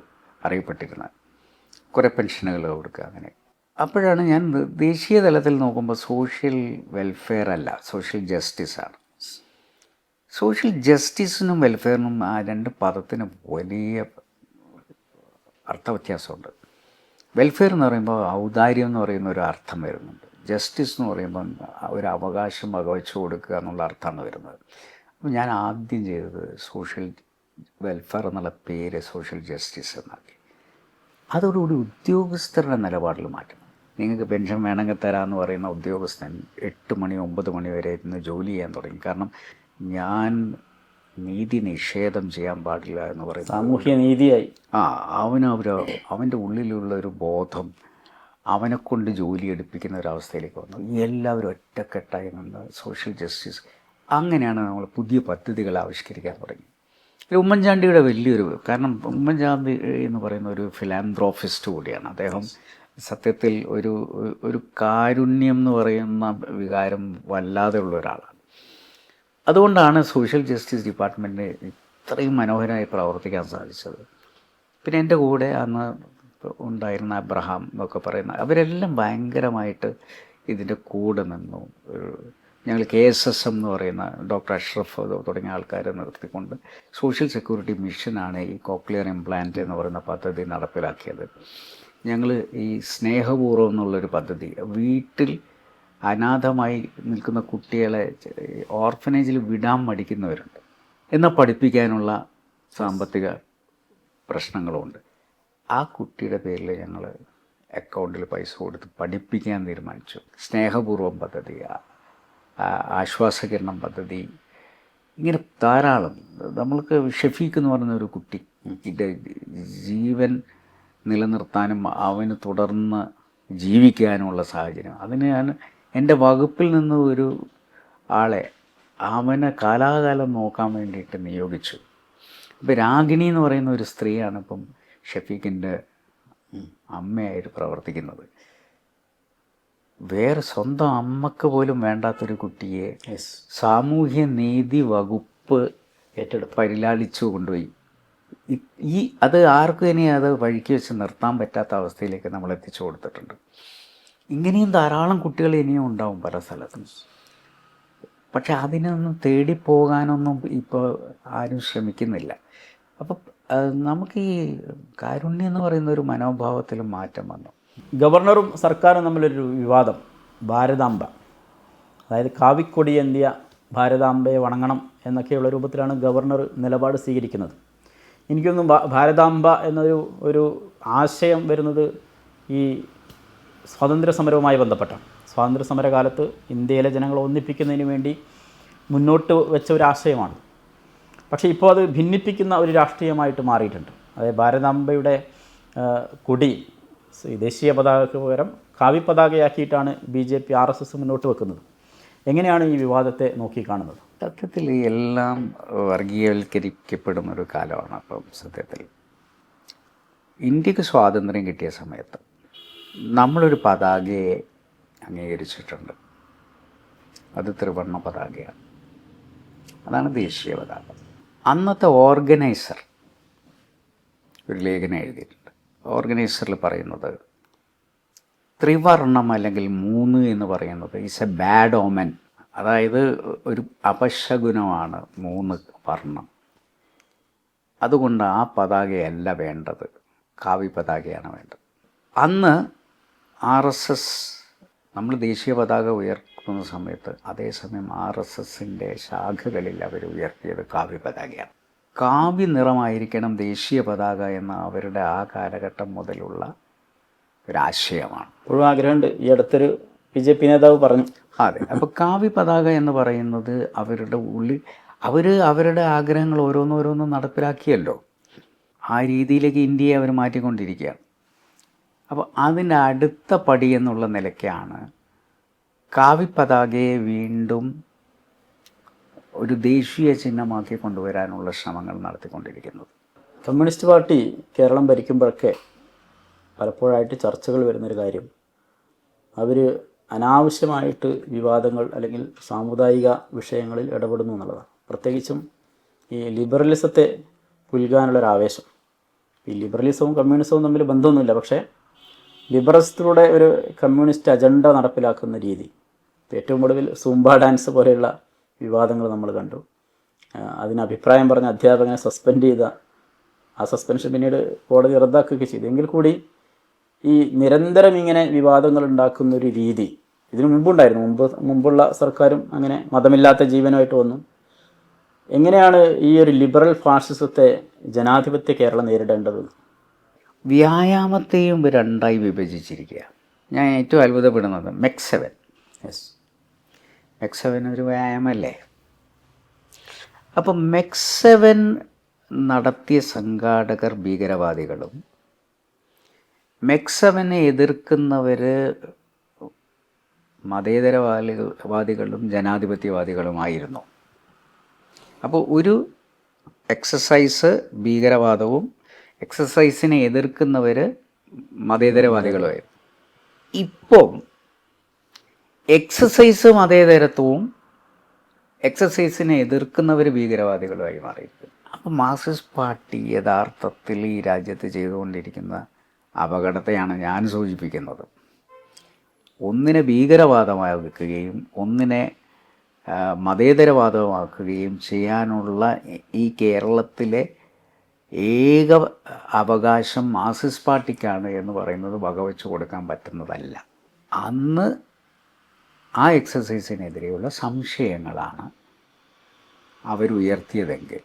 A: അറിയപ്പെട്ടിരുന്നത്. കുറേ പെൻഷനുകൾ കൊടുക്കുക, അങ്ങനെ. അപ്പോഴാണ് ഞാൻ ദേശീയ തലത്തിൽ നോക്കുമ്പോൾ സോഷ്യൽ വെൽഫെയർ അല്ല, സോഷ്യൽ ജസ്റ്റിസാണ്. സോഷ്യൽ ജസ്റ്റിസിനും വെൽഫെയറിനും ആ രണ്ട് പദത്തിനും വലിയ അർത്ഥവ്യത്യാസമുണ്ട്. വെൽഫെയർ എന്ന് പറയുമ്പോൾ ഔദാര്യം എന്ന് പറയുന്ന ഒരു അർത്ഥം വരുന്നുണ്ട്. ജസ്റ്റിസ് എന്ന് പറയുമ്പം ഒരു അവകാശം വകവെച്ച് കൊടുക്കുക എന്നുള്ള അർത്ഥമാണ് വരുന്നത്. അപ്പോൾ ഞാൻ ആദ്യം ചെയ്തത് സോഷ്യൽ വെൽഫെയർ എന്നുള്ള പേര് സോഷ്യൽ ജസ്റ്റിസ് എന്നാക്കി. അതോടുകൂടി ഉദ്യോഗസ്ഥരുടെ നിലപാടിൽ മാറ്റണം. നിങ്ങൾക്ക് പെൻഷൻ വേണമെങ്കിൽ തരാമെന്ന് പറയുന്ന ഉദ്യോഗസ്ഥൻ 8 മണി 9 മണി വരെ ഇന്ന് ജോലി ചെയ്യാൻ തുടങ്ങി. കാരണം ഞാൻ നീതി നിഷേധം ചെയ്യാൻ പാടില്ല എന്ന് പറയും.
B: സാമൂഹ്യ നീതിയായി
A: അവൻ്റെ ഉള്ളിലുള്ള ഒരു ബോധം അവനെക്കൊണ്ട് ജോലി എടുപ്പിക്കുന്ന ഒരവസ്ഥയിലേക്ക് വന്നു. എല്ലാവരും ഒറ്റക്കെട്ടായി നിന്ന് സോഷ്യൽ ജസ്റ്റിസ്. അങ്ങനെയാണ് നമ്മൾ പുതിയ പദ്ധതികൾ ആവിഷ്കരിക്കാൻ തുടങ്ങി. ഉമ്മൻചാണ്ടിയുടെ വലിയൊരു, കാരണം ഉമ്മൻചാണ്ടി എന്ന് പറയുന്ന ഒരു ഫിലാന്ത്രോഫിസ്റ്റ് കൂടിയാണ്. അദ്ദേഹം സത്യത്തിൽ ഒരു കാരുണ്യം എന്ന് പറയുന്ന വികാരം വല്ലാതെ ഉള്ള ഒരാളാണ്. അതുകൊണ്ടാണ് സോഷ്യൽ ജസ്റ്റിസ് ഡിപ്പാർട്ട്മെൻറ്റിന് ഇത്രയും മനോഹരമായി പ്രവർത്തിക്കാൻ സാധിച്ചത്. പിന്നെ എൻ്റെ കൂടെ അന്ന് ഉണ്ടായിരുന്ന അബ്രഹാം എന്നൊക്കെ പറയുന്ന അവരെല്ലാം ഭയങ്കരമായിട്ട് ഇതിൻ്റെ കൂടെ നിന്നു. ഞങ്ങൾ KSSM എന്ന് പറയുന്ന ഡോക്ടർ അഷ്റഫ് തുടങ്ങിയ ആൾക്കാരെ നിർത്തിക്കൊണ്ട് സോഷ്യൽ സെക്യൂരിറ്റി മിഷനാണ് ഈ കോക്ലിയർ ഇംപ്ലാന്റ് എന്ന് പറയുന്ന പദ്ധതി നടപ്പിലാക്കിയത്. ഞങ്ങൾ ഈ സ്നേഹപൂർവ്വം എന്നുള്ളൊരു പദ്ധതി, വീട്ടിൽ അനാഥമായി നിൽക്കുന്ന കുട്ടികളെ ഓർഫനേജിൽ വിടാൻ മടിക്കുന്നവരുണ്ട്, എന്നാൽ പഠിപ്പിക്കാനുള്ള സാമ്പത്തിക പ്രശ്നങ്ങളുമുണ്ട്. ആ കുട്ടിയുടെ പേരിൽ ഞങ്ങൾ അക്കൗണ്ടിൽ പൈസ കൊടുത്ത് പഠിപ്പിക്കാൻ തീരുമാനിച്ചു. സ്നേഹപൂർവ്വം പദ്ധതി, ആശ്വാസകിരണം പദ്ധതി, ഇങ്ങനെ ധാരാളം. നമ്മൾക്ക് ഷഫീഖ് എന്ന് പറയുന്ന ഒരു കുട്ടിയുടെ ജീവൻ നിലനിർത്താനും അവന് തുടർന്ന് ജീവിക്കാനുമുള്ള സാഹചര്യം, അതിന് ഞാൻ എൻ്റെ വകുപ്പിൽ നിന്ന് ഒരു ആളെ അവനെ കാലാകാലം നോക്കാൻ വേണ്ടിയിട്ട് നിയോഗിച്ചു. ഇപ്പോൾ രാഗിണി എന്ന് പറയുന്ന ഒരു സ്ത്രീയാണ് ഇപ്പം ഷഫീഖിൻ്റെ അമ്മയായിട്ട് പ്രവർത്തിക്കുന്നത്. വേറെ സ്വന്തം അമ്മക്ക് പോലും വേണ്ടാത്തൊരു കുട്ടിയെ സാമൂഹ്യ നീതി വകുപ്പ് പരിലാളിച്ചു കൊണ്ടുപോയി. അത് ആർക്കും ഇനി അത് വഴിക്ക് വെച്ച് നിർത്താൻ പറ്റാത്ത അവസ്ഥയിലേക്ക് നമ്മൾ എത്തിച്ചു കൊടുത്തിട്ടുണ്ട്. ഇങ്ങനെയും ധാരാളം കുട്ടികൾ ഇനിയും ഉണ്ടാവും പല സ്ഥലത്തും. പക്ഷെ അതിനൊന്നും തേടിപ്പോകാനൊന്നും ഇപ്പോൾ ആരും ശ്രമിക്കുന്നില്ല. അപ്പം നമുക്ക് ഈ കാരുണ്യം എന്ന് പറയുന്ന ഒരു മനോഭാവത്തിൽ മാറ്റം വന്നു.
B: ഗവർണറും സർക്കാരും തമ്മിലൊരു വിവാദം, ഭാരതാംബ, അതായത് കാവിക്കൊടിയേന്തിയ ഭാരതാംബയെ വണങ്ങണം എന്നൊക്കെയുള്ള രൂപത്തിലാണ് ഗവർണർ നിലപാട് സ്വീകരിക്കുന്നത്. എനിക്കൊന്നും ഭാരതാംബ എന്നൊരു ആശയം വരുന്നത് ഈ സ്വാതന്ത്ര്യ സമരവുമായി ബന്ധപ്പെട്ടാണ്. സ്വാതന്ത്ര്യ സമരകാലത്ത് ഇന്ത്യയിലെ ജനങ്ങളെ ഒന്നിപ്പിക്കുന്നതിന് വേണ്ടി മുന്നോട്ട് വെച്ച ഒരു ആശയമാണ്. പക്ഷേ ഇപ്പോൾ അത് ഭിന്നിപ്പിക്കുന്ന ഒരു രാഷ്ട്രീയമായിട്ട് മാറിയിട്ടുണ്ട്. അതായത് ഭാരതാംബയുടെ കൊടി ദേശീയ പതാകയ്ക്ക് പകരം കാവ്യപതാകയാക്കിയിട്ടാണ് BJP RSS മുന്നോട്ട് വെക്കുന്നത്. എങ്ങനെയാണ് ഈ വിവാദത്തെ നോക്കിക്കാണുന്നത്?
A: സത്യത്തിൽ എല്ലാം വർഗീയവൽക്കരിക്കപ്പെടുന്നൊരു കാലമാണ്. അപ്പം സത്യത്തിൽ ഇന്ത്യക്ക് സ്വാതന്ത്ര്യം കിട്ടിയ സമയത്ത് നമ്മളൊരു പതാകയെ അംഗീകരിച്ചിട്ടുണ്ട്. അത് ത്രിവർണ്ണ പതാകയാണ്. അതാണ് ദേശീയ പതാക. അന്നത്തെ ഓർഗനൈസർ ഒരു ലേഖനം എഴുതിയിട്ടുണ്ട്. ഓർഗനൈസറിൽ പറയുന്നത് ത്രിവർണ്ണം അല്ലെങ്കിൽ 3 എന്ന് പറയുന്നത് ഈസ് എ ബാഡ് ഓമൻ. അതായത് ഒരു അപശകുനമാണ് 3 വർണ്ണം. അതുകൊണ്ട് ആ പതാകയല്ല വേണ്ടത്, കാവി പതാകയാണ് വേണ്ടത്. അന്ന് RSS നമ്മൾ ദേശീയ പതാക ഉയർത്തുന്ന സമയത്ത് അതേസമയം RSSൻ്റെ ശാഖകളിൽ അവർ ഉയർത്തിയത് കാവി പതാകയാണ്. കാവി നിറമായിരിക്കണം ദേശീയ പതാക എന്ന അവരുടെ ആ കാലഘട്ടം മുതലുള്ള ഒരാശയമാണ്.
B: ഇപ്പോഴും ആഗ്രഹമുണ്ട്. ഈ അടുത്തൊരു BJP നേതാവ് പറഞ്ഞു.
A: അതെ, അപ്പോൾ കാവി പതാക എന്ന് പറയുന്നത് അവരുടെ ഉള്ളിൽ അവരുടെ ആഗ്രഹങ്ങൾ ഓരോന്നോരോന്നും നടപ്പിലാക്കിയല്ലോ. ആ രീതിയിലേക്ക് ഇന്ത്യയെ അവർ മാറ്റിക്കൊണ്ടിരിക്കുകയാണ്. അപ്പോൾ അതിൻ്റെ അടുത്ത പടി എന്നുള്ള നിലയ്ക്കാണ് കാവി പതാകയെ വീണ്ടും ഒരു ദേശീയ ചിഹ്നമാക്കി കൊണ്ടുവരാനുള്ള ശ്രമങ്ങൾ നടത്തിക്കൊണ്ടിരിക്കുന്നത്.
B: കമ്മ്യൂണിസ്റ്റ് പാർട്ടി കേരളം ഭരിക്കുമ്പോഴൊക്കെ പലപ്പോഴായിട്ട് ചർച്ചകൾ വരുന്നൊരു കാര്യം, അവർ അനാവശ്യമായിട്ട് വിവാദങ്ങൾ അല്ലെങ്കിൽ സാമുദായിക വിഷയങ്ങളിൽ ഇടപെടുന്നു എന്നുള്ളതാണ്. പ്രത്യേകിച്ചും ഈ ലിബറലിസത്തെ പുൽകാനുള്ളൊരാവേശം. ഈ ലിബറലിസവും കമ്മ്യൂണിസവും തമ്മിൽ ബന്ധമൊന്നുമില്ല, പക്ഷേ ലിബറലിസത്തിലൂടെ ഒരു കമ്മ്യൂണിസ്റ്റ് അജണ്ട നടപ്പിലാക്കുന്ന രീതി. ഏറ്റവും ഒടുവിൽ സൂംബ ഡാൻസ് പോലെയുള്ള വിവാദങ്ങൾ നമ്മൾ കണ്ടു. അതിന് അഭിപ്രായം പറഞ്ഞ അധ്യാപകനെ സസ്പെൻഡ് ചെയ്ത ആ സസ്പെൻഷൻ പിന്നീട് കോടതി റദ്ദാക്കുകയൊക്കെ ചെയ്തു. എങ്കിൽ കൂടി ഈ നിരന്തരം ഇങ്ങനെ വിവാദങ്ങൾ ഉണ്ടാക്കുന്നൊരു രീതി ഇതിനു മുമ്പുണ്ടായിരുന്നു. മുമ്പുള്ള സർക്കാരും അങ്ങനെ മതമില്ലാത്ത ജീവനുമായിട്ട് വന്നു. എങ്ങനെയാണ് ഈ ഒരു ലിബറൽ ഫാഷിസത്തെ ജനാധിപത്യ കേരളം നേരിടേണ്ടത്?
A: വ്യായാമത്തെയും രണ്ടായി വിഭജിച്ചിരിക്കുക. ഞാൻ ഏറ്റവും അത്ഭുതപ്പെടുന്നത് MEC-7. MEC-7 ഒരു വ്യായാമല്ലേ? അപ്പം MEC-7 നടത്തിയ സംഘാടകർ ഭീകരവാദികളും MEC-7 എതിർക്കുന്നവർ മതേതരവാദികളും ജനാധിപത്യവാദികളുമായിരുന്നു. അപ്പോൾ ഒരു എക്സസൈസ് ഭീകരവാദവും എക്സസൈസിനെ എതിർക്കുന്നവർ മതേതരവാദികളുമായിരുന്നു. ഇപ്പം എക്സസൈസ് മതേതരത്വവും എക്സസൈസിനെ എതിർക്കുന്നവർ ഭീകരവാദികളുമായി മാറിയിരിക്കുന്നു. അപ്പോൾ മാർക്സിസ്റ്റ് പാർട്ടി യഥാർത്ഥത്തിൽ ഈ രാജ്യത്ത് ചെയ്തുകൊണ്ടിരിക്കുന്ന അപകടത്തെയാണ് ഞാൻ സൂചിപ്പിക്കുന്നത്. ഒന്നിനെ ഭീകരവാദമാക്കുകയും ഒന്നിനെ മതേതരവാദമാക്കുകയും ചെയ്യാനുള്ള ഈ കേരളത്തിലെ ഏക അവകാശം മാർക്സിസ്റ്റ് പാർട്ടിക്കാണ് എന്ന് പറയുന്നത് വകവെച്ച് കൊടുക്കാൻ പറ്റുന്നതല്ല. അന്ന് ആ എക്സസൈസിനെതിരെയുള്ള സംശയങ്ങളാണ് അവരുയർത്തിയതെങ്കിൽ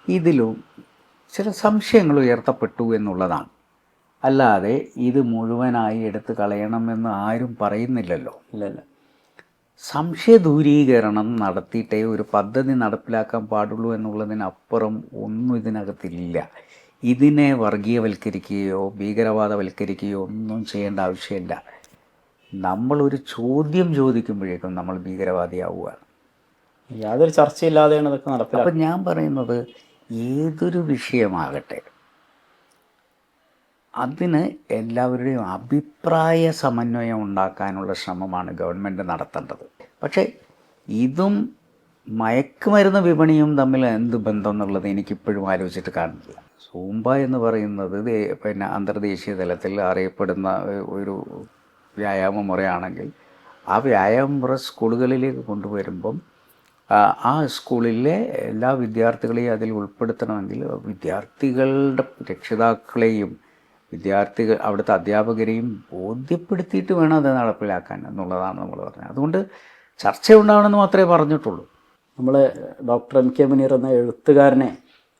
A: ഇതിലും ചില സംശയങ്ങൾ ഉയർത്തപ്പെട്ടു എന്നുള്ളതാണ്. അല്ലാതെ ഇത് മുഴുവനായി എടുത്ത് കളയണമെന്ന് ആരും പറയുന്നില്ലല്ലോ.
B: ഇല്ലല്ല.
A: സംശയ ദൂരീകരണം നടത്തിയിട്ടേ ഒരു പദ്ധതി നടപ്പിലാക്കാൻ പാടുള്ളൂ എന്നുള്ളതിനപ്പുറം ഒന്നും ഇതിനകത്തില്ല. ഇതിനെ വർഗീയവൽക്കരിക്കുകയോ ഭീകരവാദവൽക്കരിക്കുകയോ ഒന്നും ചെയ്യേണ്ട ആവശ്യമില്ല. നമ്മളൊരു ചോദ്യം ചോദിക്കുമ്പോഴേക്കും നമ്മൾ ഭീകരവാദിയാവുകയാണ്.
B: യാതൊരു ചർച്ചയില്ലാതെയാണ് ഇതൊക്കെ നടപ്പിലാക്കുക.
A: അപ്പം ഞാൻ പറയുന്നത് ഏതൊരു വിഷയമാകട്ടെ അതിന് എല്ലാവരുടെയും അഭിപ്രായ സമന്വയം ഉണ്ടാക്കാനുള്ള ശ്രമമാണ് ഗവൺമെൻറ് നടത്തേണ്ടത്. പക്ഷേ ഇതും മയക്കുമരുന്ന് വിപണിയും തമ്മിൽ എന്ത് ബന്ധം എന്നുള്ളത് എനിക്കിപ്പോഴും ആലോചിച്ചിട്ട് കാണുന്നില്ല. സൂംബ എന്ന് പറയുന്നത് പിന്നെ അന്തർദേശീയ തലത്തിൽ അറിയപ്പെടുന്ന ഒരു വ്യായാമ മുറയാണെങ്കിൽ ആ വ്യായാമ മുറ സ്കൂളുകളിലേക്ക് കൊണ്ടുവരുമ്പം ആ സ്കൂളിലെ എല്ലാ വിദ്യാർത്ഥികളെയും അതിൽ ഉൾപ്പെടുത്തണമെങ്കിൽ വിദ്യാർത്ഥികളുടെ രക്ഷിതാക്കളെയും അവിടുത്തെ അധ്യാപകരെയും ബോധ്യപ്പെടുത്തിയിട്ട് വേണം അത് നടപ്പിലാക്കാൻ എന്നുള്ളതാണ് നമ്മൾ പറഞ്ഞത്. അതുകൊണ്ട് ചർച്ച ഉണ്ടാവണമെന്ന് മാത്രമേ പറഞ്ഞിട്ടുള്ളൂ.
B: നമ്മൾ ഡോക്ടർ MK മുനീർ എന്ന എഴുത്തുകാരനെ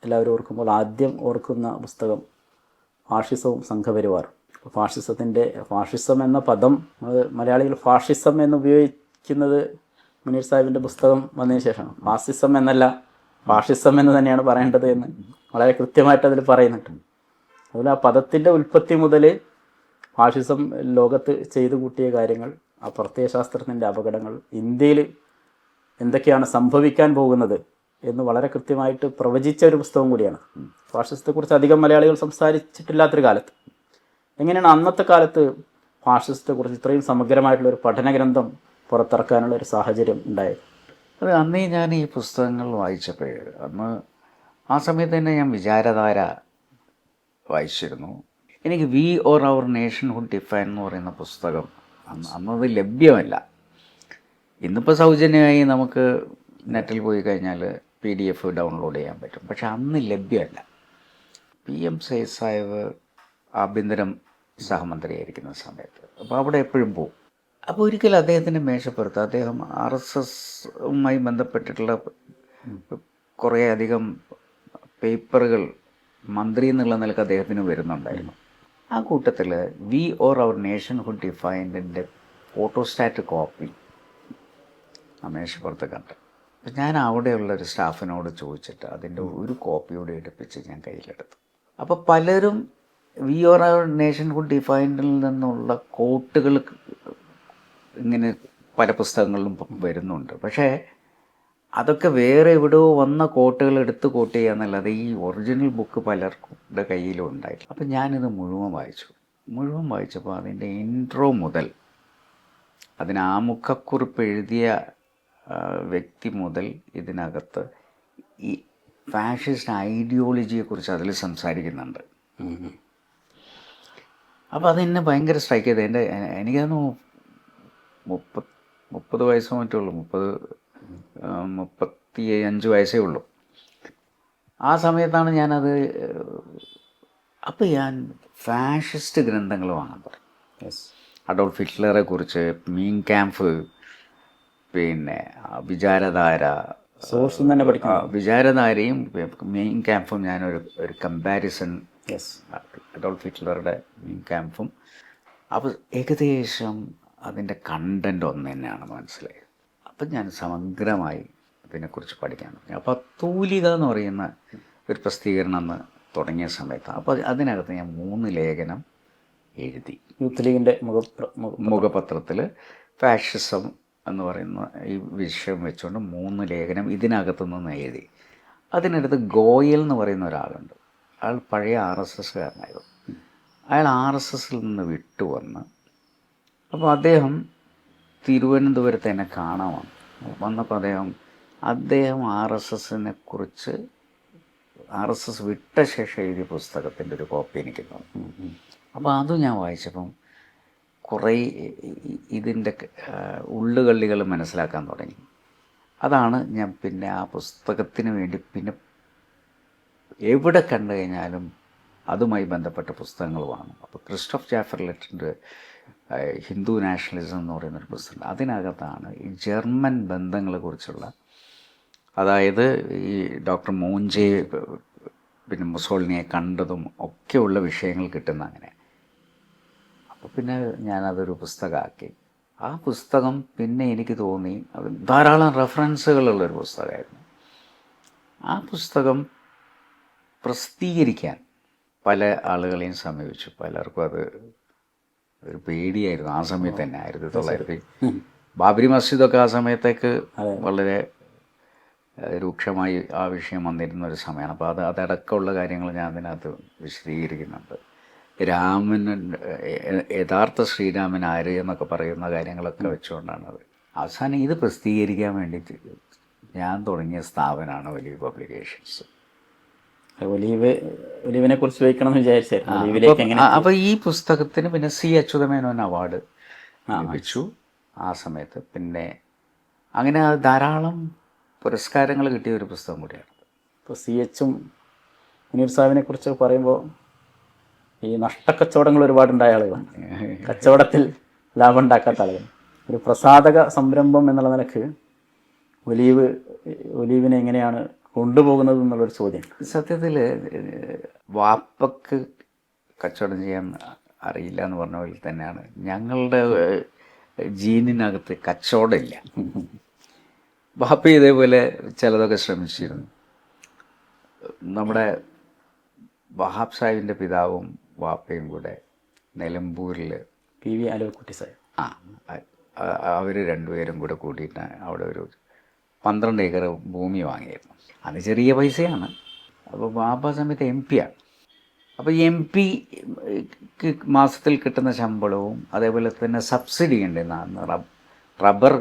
B: എല്ലാവരും ഓർക്കുമ്പോൾ ആദ്യം ഓർക്കുന്ന പുസ്തകം ഫാഷിസവും സംഘപരിവാറും. ഫാഷിസം എന്ന പദം മലയാളികൾ ഫാഷിസം എന്ന് ഉപയോഗിക്കുന്നത് മുനീർ സാഹിബിൻ്റെ പുസ്തകം വന്നതിന് ശേഷമാണ്. ഫാസിസം എന്നല്ല, ഫാഷിസം എന്ന് തന്നെയാണ് പറയേണ്ടത് എന്ന് വളരെ കൃത്യമായിട്ട് അതിൽ പറയുന്നുണ്ട്. അതുപോലെ ആ പദത്തിൻ്റെ ഉൽപ്പത്തി മുതൽ ഫാഷിസം ലോകത്ത് ചെയ്തു കൂട്ടിയ കാര്യങ്ങൾ, ആ പ്രത്യയശാസ്ത്രത്തിൻ്റെ അപകടങ്ങൾ, ഇന്ത്യയിൽ എന്തൊക്കെയാണ് സംഭവിക്കാൻ പോകുന്നത് എന്ന് വളരെ കൃത്യമായിട്ട് പ്രവചിച്ച ഒരു പുസ്തകം കൂടിയാണ്. ഫാഷിസത്തെക്കുറിച്ച് അധികം മലയാളികൾ സംസാരിച്ചിട്ടില്ലാത്തൊരു കാലത്ത് എങ്ങനെയാണ് അന്നത്തെ കാലത്ത് ഫാഷിസത്തെക്കുറിച്ച് ഇത്രയും സമഗ്രമായിട്ടുള്ളൊരു പഠനഗ്രന്ഥം പുറത്തിറക്കാനുള്ള ഒരു സാഹചര്യം ഉണ്ടായത്?
A: അത് അന്നേ ഞാൻ ഈ പുസ്തകങ്ങൾ വായിച്ചപ്പോൾ അന്ന് ആ സമയത്ത് തന്നെ ഞാൻ വിചാരധാര വായിച്ചിരുന്നു. എനിക്ക് we or our nationhood define എന്ന് പറയുന്ന പുസ്തകം അന്നത് ലഭ്യമല്ല. ഇന്നിപ്പോൾ സൗജന്യമായി നമുക്ക് നെറ്റിൽ പോയി കഴിഞ്ഞാൽ PDF ഡൗൺലോഡ് ചെയ്യാൻ പറ്റും. പക്ഷെ അന്ന് ലഭ്യമല്ല. PM സയ്യിദ് സാഹിബ് ആഭ്യന്തരം സഹമന്ത്രിയായിരിക്കുന്ന സമയത്ത് അപ്പോൾ അവിടെ എപ്പോഴും പോകും. അപ്പോൾ ഒരിക്കലും അദ്ദേഹത്തിൻ്റെ മേശപ്പുറത്ത് അദ്ദേഹം RSSുമായി ബന്ധപ്പെട്ടിട്ടുള്ള കുറേ അധികം പേപ്പറുകൾ മന്ത്രി എന്നുള്ള നിലക്ക് അദ്ദേഹത്തിന് വരുന്നുണ്ടായിരുന്നു. ആ കൂട്ടത്തിൽ we or our nationhood ഡിഫൈൻഡിൻ്റെ ഫോട്ടോസ്റ്റാറ്റ് കോപ്പി ആ മേശപ്പുറത്ത് കണ്ടു. അപ്പം ഞാൻ അവിടെയുള്ള ഒരു സ്റ്റാഫിനോട് ചോദിച്ചിട്ട് അതിൻ്റെ ഒരു കോപ്പിയോടെ എടുപ്പിച്ച് ഞാൻ കയ്യിലെടുത്തു. അപ്പോൾ പലരും we or our nationhood ഡിഫൈൻഡിൽ നിന്നുള്ള കോട്ടുകൾ ഇങ്ങനെ പല പുസ്തകങ്ങളിലും വരുന്നുണ്ട്. പക്ഷേ അതൊക്കെ വേറെ എവിടെയോ വന്ന കോട്ടുകൾ എടുത്ത് കോട്ട് ചെയ്യാന്നല്ലാതെ ഈ ഒറിജിനൽ ബുക്ക് പലരുടെ കയ്യിലും ഉണ്ടായില്ല. അപ്പം ഞാനിത് മുഴുവൻ വായിച്ചപ്പോൾ അതിൻ്റെ ഇൻട്രോ മുതൽ അതിന് ആമുഖക്കുറിപ്പ് എഴുതിയ വ്യക്തി മുതൽ ഇതിനകത്ത് ഈ ഫാഷിസ്റ്റ് ഐഡിയോളജിയെക്കുറിച്ച് അതിൽ സംസാരിക്കുന്നുണ്ട്. അപ്പോൾ അതെന്നെ ഭയങ്കര സ്ട്രൈക്ക് ചെയ്ത് എനിക്കന്ന് 30 വയസ്സോ മറ്റേ ഉള്ളൂ, 35 വയസ്സേ ഉള്ളൂ. ആ സമയത്താണ് ഞാനത് അപ്പോൾ ഞാൻ ഫാഷിസ്റ്റ് ഗ്രന്ഥങ്ങൾ വാങ്ങാൻ തുടങ്ങി. അഡോൾഫ് ഹിറ്റ്ലറെ കുറിച്ച്, മീൻ ക്യാമ്പ്, പിന്നെ വിചാരധാര,
B: സോഴ്സ് തന്നെ പഠിക്കണം.
A: വിചാരധാരയും മീൻ ക്യാമ്പും ഞാനൊരു കമ്പാരിസൺ, അഡോൾഫ് ഹിറ്റ്ലറുടെ മീൻ ക്യാമ്പും. അപ്പോൾ ഏകദേശം അതിൻ്റെ കണ്ടൻറ്റ് ഒന്ന് തന്നെയാണ് മനസ്സിലായത്. അപ്പം ഞാൻ സമഗ്രമായി ഇതിനെക്കുറിച്ച് പഠിക്കാൻ തുടങ്ങി. അപ്പോൾ തൂലിക എന്ന് പറയുന്ന ഒരു പ്രസിദ്ധീകരണം എന്ന് തുടങ്ങിയ സമയത്ത് അപ്പോൾ അതിനകത്ത് ഞാൻ 3 ലേഖനം എഴുതി.
B: യൂത്ത് ലീഗിൻ്റെ
A: മുഖപത്രത്തിൽ ഫാഷിസം എന്ന് പറയുന്ന ഈ വിഷയം വെച്ചുകൊണ്ട് 3 ലേഖനം ഇതിനകത്തു നിന്ന് എഴുതി. അതിനടുത്ത് ഗോയൽ എന്ന് പറയുന്ന ഒരാളുണ്ട്. അയാൾ പഴയ RSSകാരനായിരുന്നു. അയാൾ RSSൽ നിന്ന് വിട്ടുവന്ന് അപ്പോൾ അദ്ദേഹം തിരുവനന്തപുരത്ത് എന്നെ കാണാൻ വന്നപ്പോൾ അദ്ദേഹം RSS വിട്ട ശേഷം എഴുതിയ പുസ്തകത്തിൻ്റെ ഒരു കോപ്പി എനിക്ക് തന്നു. അപ്പോൾ അതും ഞാൻ വായിച്ചപ്പം കുറേ ഇതിൻ്റെ ഉള്ളുകള്ളികൾ മനസ്സിലാക്കാൻ തുടങ്ങി. അതാണ് ഞാൻ പിന്നെ ആ പുസ്തകത്തിന് വേണ്ടി പിന്നെ എവിടെ കണ്ടു കഴിഞ്ഞാലും അതുമായി ബന്ധപ്പെട്ട പുസ്തകങ്ങൾ വാങ്ങും. അപ്പോൾ ക്രിസ്റ്റോഫ് ജാഫർ ലെറ്ററിൻ്റെ ഹിന്ദു നാഷണലിസം എന്ന് പറയുന്നൊരു പുസ്തകം, അതിനകത്താണ് ഈ ജർമ്മൻ ബന്ധങ്ങളെക്കുറിച്ചുള്ള, അതായത് ഈ ഡോക്ടർ മോഞ്ചെ പിന്നെ മുസോളിനിയെ കണ്ടതും ഒക്കെയുള്ള വിഷയങ്ങൾ കിട്ടുന്ന അങ്ങനെ. അപ്പോൾ പിന്നെ ഞാനതൊരു പുസ്തകമാക്കി. ആ പുസ്തകം പിന്നെ എനിക്ക് തോന്നി അത് ധാരാളം റെഫറൻസുകളുള്ളൊരു പുസ്തകമായിരുന്നു. ആ പുസ്തകം പ്രസിദ്ധീകരിക്കാൻ പല ആളുകളെയും സമീപിച്ചു. പലർക്കും അത് ഒരു പേടിയായിരുന്നു ആ സമയത്ത് തന്നെ. 1900 ബാബരി മസ്ജിദൊക്കെ ആ സമയത്തേക്ക് വളരെ രൂക്ഷമായി ആ വിഷയം വന്നിരുന്ന ഒരു സമയമാണ്. അപ്പോൾ അതടക്കമുള്ള കാര്യങ്ങൾ ഞാൻ അതിനകത്ത് വിശദീകരിക്കുന്നുണ്ട്. യഥാർത്ഥ ശ്രീരാമൻ ആര് എന്നൊക്കെ പറയുന്ന കാര്യങ്ങളൊക്കെ വെച്ചുകൊണ്ടാണ് അത്. അവസാനം ഇത് പ്രസിദ്ധീകരിക്കാൻ വേണ്ടിയിട്ട് ഞാൻ തുടങ്ങിയ സ്ഥാപനമാണ് ഒലീവ് പബ്ലിക്കേഷൻസ്.
B: ഒലീവിനെ കുറിച്ച് ചോദിക്കണം എന്ന് വിചാരിച്ചായിരുന്നു.
A: അപ്പോൾ ഈ പുസ്തകത്തിന് പിന്നെ C അച്യുതമേനോൻ അവാർഡ് ലഭിച്ചു ആ സമയത്ത്. പിന്നെ അങ്ങനെ ധാരാളം പുരസ്കാരങ്ങൾ കിട്ടിയ ഒരു പുസ്തകം കൂടിയാണ്.
B: ഇപ്പോൾ CH മുനീർ സാഹിബിനെ കുറിച്ച് പറയുമ്പോൾ ഈ നഷ്ടക്കച്ചവടങ്ങൾ ഒരുപാടുണ്ടായ ആളുകളാണ്, കച്ചവടത്തിൽ ലാഭം ഉണ്ടാക്കാത്ത ആളുകൾ. ഒരു പ്രസാധക സംരംഭം എന്നുള്ള നിലക്ക് ഒലീവിനെ എങ്ങനെയാണ് കൊണ്ടുപോകുന്നത് എന്നുള്ളൊരു ചോദ്യം.
A: സത്യത്തിൽ വാപ്പക്ക് കച്ചവടം ചെയ്യാൻ അറിയില്ല എന്ന് പറഞ്ഞ പോലെ തന്നെയാണ് ഞങ്ങളുടെ ജീനിനകത്ത് കച്ചവടമില്ല. വാപ്പ ഇതേപോലെ ചിലതൊക്കെ ശ്രമിച്ചിരുന്നു. നമ്മുടെ വഹാബ് സാഹിബിൻ്റെ പിതാവും വാപ്പയും കൂടെ നിലമ്പൂരിൽ
B: PV ആലുവക്കുട്ടി സാഹിബ്
A: അവർ രണ്ടുപേരും കൂടെ കൂട്ടിയിട്ട് അവിടെ ഒരു 12 ഏക്കർ ഭൂമി വാങ്ങിയിരുന്നു. അത് ചെറിയ പൈസയാണ്. അപ്പോൾ വാപ്പ സമയത്ത് MP ആണ്. അപ്പോൾ MPക്ക് മാസത്തിൽ കിട്ടുന്ന ശമ്പളവും അതേപോലെ തന്നെ സബ്സിഡി ഉണ്ട്. റബ്ബർ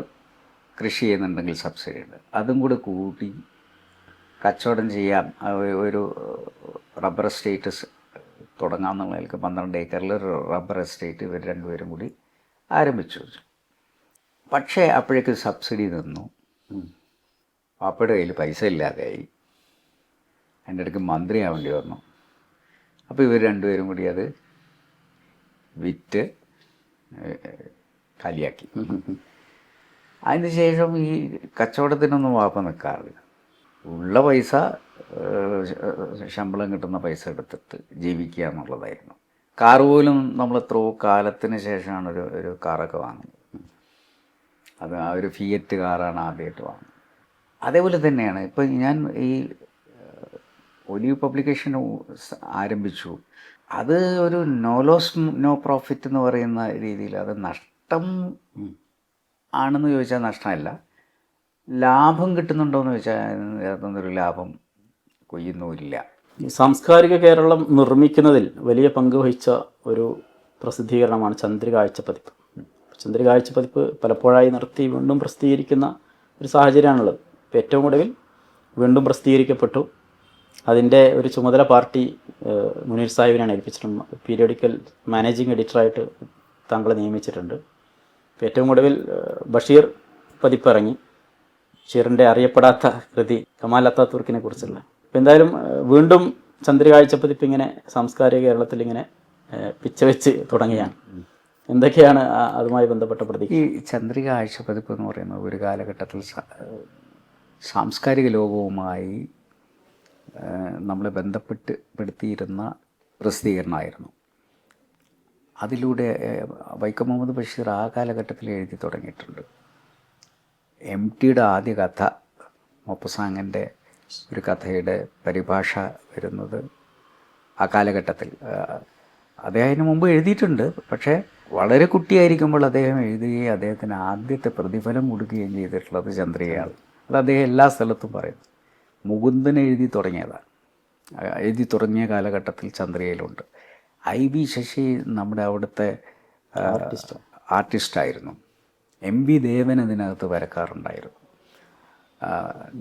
A: കൃഷി ചെയ്യുന്നുണ്ടെങ്കിൽ സബ്സിഡി ഉണ്ട്. അതും കൂടെ കൂട്ടി കച്ചവടം ചെയ്യാം, ഒരു റബ്ബർ എസ്റ്റേറ്റ് തുടങ്ങാമെന്നുള്ളതിലേക്ക് 12 ഏക്കറിൽ ഒരു റബ്ബർ എസ്റ്റേറ്റ് ഇവർ രണ്ടുപേരും കൂടി ആരംഭിച്ചു. പക്ഷേ അപ്പോഴേക്ക് സബ്സിഡി നിന്നു. പാപ്പയുടെ കയ്യിൽ പൈസ ഇല്ലാതെയായി. എൻ്റെ അടുക്ക് മന്ത്രിയാവേണ്ടി വന്നു. അപ്പോൾ ഇവർ രണ്ടുപേരും കൂടി അത് വിറ്റ് കാലിയാക്കി. അതിന് ശേഷം ഈ കച്ചവടത്തിനൊന്നും വാപ്പ നിൽക്കാറില്ല. ഉള്ള പൈസ, ശമ്പളം കിട്ടുന്ന പൈസ എടുത്തിട്ട് ജീവിക്കുക എന്നുള്ളതായിരുന്നു. കാറ് പോലും നമ്മൾ എത്രയോ കാലത്തിന് ശേഷമാണ് ഒരു കാറൊക്കെ വാങ്ങുന്നത്. അത് ആ ഒരു ഫിയറ്റ് കാറാണ് ആദ്യമായിട്ട് വാങ്ങുന്നത്. അതേപോലെ തന്നെയാണ് ഇപ്പം ഞാൻ ഈ ഒലിവ് പബ്ലിക്കേഷൻ ആരംഭിച്ചു. അത് ഒരു നോ ലോസ് നോ പ്രോഫിറ്റ് എന്ന് പറയുന്ന രീതിയിൽ അത് നഷ്ടം ആണെന്ന് ചോദിച്ചാൽ നഷ്ടമല്ല. ലാഭം കിട്ടുന്നുണ്ടോ എന്ന് ചോദിച്ചാൽ യാതൊന്നൊരു ലാഭം കൊയ്യുന്നുമില്ല.
B: ഈ സാംസ്കാരിക കേരളം നിർമ്മിക്കുന്നതിൽ വലിയ പങ്ക് വഹിച്ച ഒരു പ്രസിദ്ധീകരണമാണ് ചന്ദ്രികാഴ്ച പതിപ്പ്. ചന്ദ്രികാഴ്ച പതിപ്പ് പലപ്പോഴായി നിർത്തി വീണ്ടും പ്രസിദ്ധീകരിക്കുന്ന ഒരു സാഹചര്യമാണുള്ളത്. ഇപ്പോൾ ഏറ്റവും ഒടുവിൽ വീണ്ടും പ്രസിദ്ധീകരിക്കപ്പെട്ടു. അതിൻ്റെ ഒരു ചുമതല പാർട്ടി മുനീർ സാഹിബിനാണ് ഏൽപ്പിച്ചിട്ടുണ്ട്. പീരിയോഡിക്കൽ മാനേജിങ് എഡിറ്ററായിട്ട് താങ്കളെ നിയമിച്ചിട്ടുണ്ട്. ഇപ്പോൾ ഏറ്റവും ഒടുവിൽ ബഷീർ പതിപ്പ് ഇറങ്ങി. ബഷീറിൻ്റെ അറിയപ്പെടാത്ത കൃതി കമാൽ അത്താത്തുർക്കിനെ കുറിച്ചുള്ള. അപ്പോൾ എന്തായാലും വീണ്ടും ചന്ദ്രികാഴ്ച പതിപ്പ് ഇങ്ങനെ സാംസ്കാരിക കേരളത്തിൽ ഇങ്ങനെ പിച്ചവെച്ച് തുടങ്ങിയാണ്. എന്തൊക്കെയാണ് അതുമായി ബന്ധപ്പെട്ട പ്രതീക്ഷ?
A: ഈ ചന്ദ്രിക ആഴ്ച പതിപ്പ് എന്ന് പറയുന്നത് ഒരു കാലഘട്ടത്തിൽ സാംസ്കാരിക ലോകവുമായി നമ്മളെ ബന്ധപ്പെടുത്തിയിരുന്ന പ്രസിദ്ധീകരണമായിരുന്നു. അതിലൂടെ വൈക്കം മുഹമ്മദ് ബഷീർ ആ കാലഘട്ടത്തിൽ എഴുതി തുടങ്ങിയിട്ടുണ്ട്. MTയുടെ ആദ്യ കഥ, മൊപ്പസാങ്ങൻ്റെ ഒരു കഥയുടെ പരിഭാഷ വരുന്നത് ആ കാലഘട്ടത്തിൽ. അദ്ദേഹം അതിന് മുമ്പ് എഴുതിയിട്ടുണ്ട്. പക്ഷേ വളരെ കുട്ടിയായിരിക്കുമ്പോൾ അദ്ദേഹം എഴുതുകയും അദ്ദേഹത്തിന് ആദ്യത്തെ പ്രതിഫലം കൊടുക്കുകയും ചെയ്തിട്ടുള്ളത് ചന്ദ്രികയാണ്. അത് അദ്ദേഹം എല്ലാ സ്ഥലത്തും പറയുന്നു. മുകുന്ദൻ എഴുതി തുടങ്ങിയതാണ്. എഴുതി തുടങ്ങിയ കാലഘട്ടത്തിൽ ചന്ദ്രികയിലുണ്ട്. IB ശശി നമ്മുടെ അവിടുത്തെ ആർട്ടിസ്റ്റായിരുന്നു. MV ദേവൻ അതിനകത്ത് വരക്കാറുണ്ടായിരുന്നു.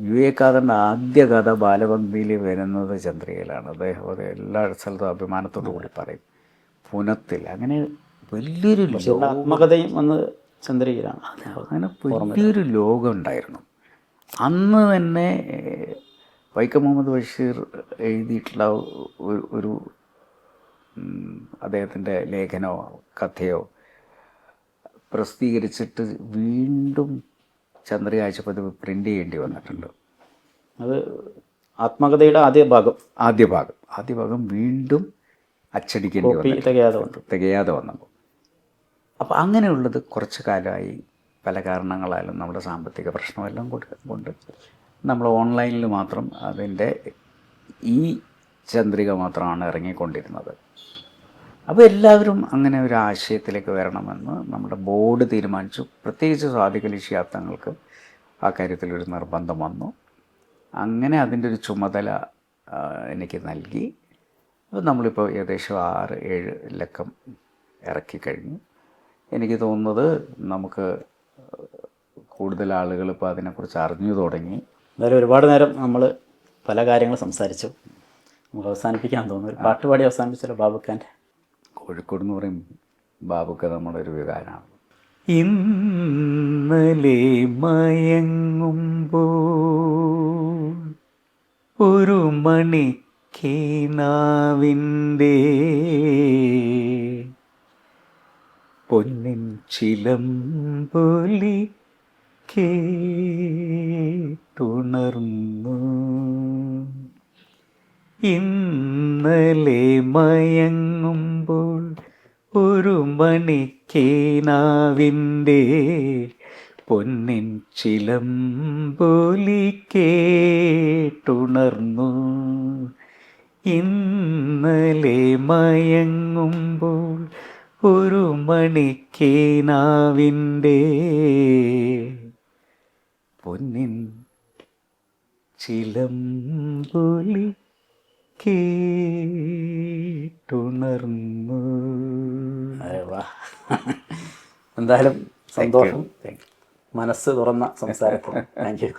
A: UA ഖാദറിൻ്റെ ആദ്യ കഥ ബാലഭംഗിയിൽ വരുന്നത് ചന്ദ്രികയിലാണ്. അദ്ദേഹം അത് എല്ലാ സ്ഥലത്തും അഭിമാനത്തോടു കൂടി പറയും. പുനത്തിൽ അങ്ങനെ വലിയൊരു
B: ആത്മകഥയും വന്ന് ചന്ദ്രികയിലാണ്.
A: അങ്ങനെ വലിയൊരു ലോകം ഉണ്ടായിരുന്നു. അന്ന് തന്നെ വൈക്കം മുഹമ്മദ് ബഷീർ എഴുതിയിട്ടുള്ള ഒരു അദ്ദേഹത്തിൻ്റെ ലേഖനമോ കഥയോ പ്രസിദ്ധീകരിച്ചിട്ട് വീണ്ടും ചന്ദ്രികാഴ്ച പതിപ്പ് പ്രിൻ്റ് ചെയ്യേണ്ടി വന്നിട്ടുണ്ട്.
B: അത് ആത്മകഥയുടെ ആദ്യ ഭാഗം
A: വീണ്ടും അച്ചടിക്കേണ്ടി വന്നു, തികയാതെ വന്നപ്പോൾ. അപ്പോൾ അങ്ങനെയുള്ളത് കുറച്ച് കാലമായി പല കാരണങ്ങളാലും നമ്മുടെ സാമ്പത്തിക പ്രശ്നമെല്ലാം കൊണ്ട് നമ്മൾ ഓൺലൈനിൽ മാത്രം അതിൻ്റെ ഈ ചന്ദ്രിക മാത്രമാണ് ഇറങ്ങിക്കൊണ്ടിരുന്നത്. അപ്പോൾ എല്ലാവരും അങ്ങനെ ഒരു ആശയത്തിലേക്ക് വരണമെന്ന് നമ്മുടെ ബോർഡ് തീരുമാനിച്ചു. പ്രത്യേകിച്ച് സാദിഖ് അലി ശിഹാബ് തങ്ങൾക്ക് ആ കാര്യത്തിലൊരു നിർബന്ധം വന്നു. അങ്ങനെ അതിൻ്റെ ഒരു ചുമതല എനിക്ക് നൽകി. അപ്പോൾ നമ്മളിപ്പോൾ ഏകദേശം 6-7 ലക്കം ഇറക്കി കഴിഞ്ഞു. എനിക്ക് തോന്നുന്നത് നമുക്ക് കൂടുതൽ ആളുകൾ ഇപ്പോൾ അതിനെക്കുറിച്ച് അറിഞ്ഞു തുടങ്ങി.
B: എന്തായാലും ഒരുപാട് നേരം നമ്മൾ പല കാര്യങ്ങൾ സംസാരിച്ചു. നമുക്ക് അവസാനിപ്പിക്കാൻ തോന്നുന്നു. ഒരു പാട്ടുപാടി അവസാനിപ്പിച്ചല്ലോ ബാബുക്കാൻ്റെ.
A: കോഴിക്കോട് എന്ന് പറയും ബാബുക്ക നമ്മുടെ ഒരു വികാരമാണ്. ഇന്നലെ മയങ്ങുമ്പോൾ ഒരു മണിക്കേനാവിൻ്റെ പൊന്നിൻ ചിലമ്പൊലി കേട്ടുണർന്നു. ഇന്നലെ മയങ്ങുമ്പോൾ ഒരു മണിക്കേനാവിൻ്റെ പൊന്നിൻ ചിലമ്പൊലി കേട്ടുണർന്നു. ഇന്നലെ മയങ്ങുമ്പോൾ ഒരു മണിക്കേനാവിൻ്റെ പൊന്നിൻ ചിലമ്പൊലി കേട്ടുണർന്നു.
B: എന്തായാലും സന്തോഷം. മനസ്സ് തുറന്ന സംസാരത്തിന് താങ്ക് യു.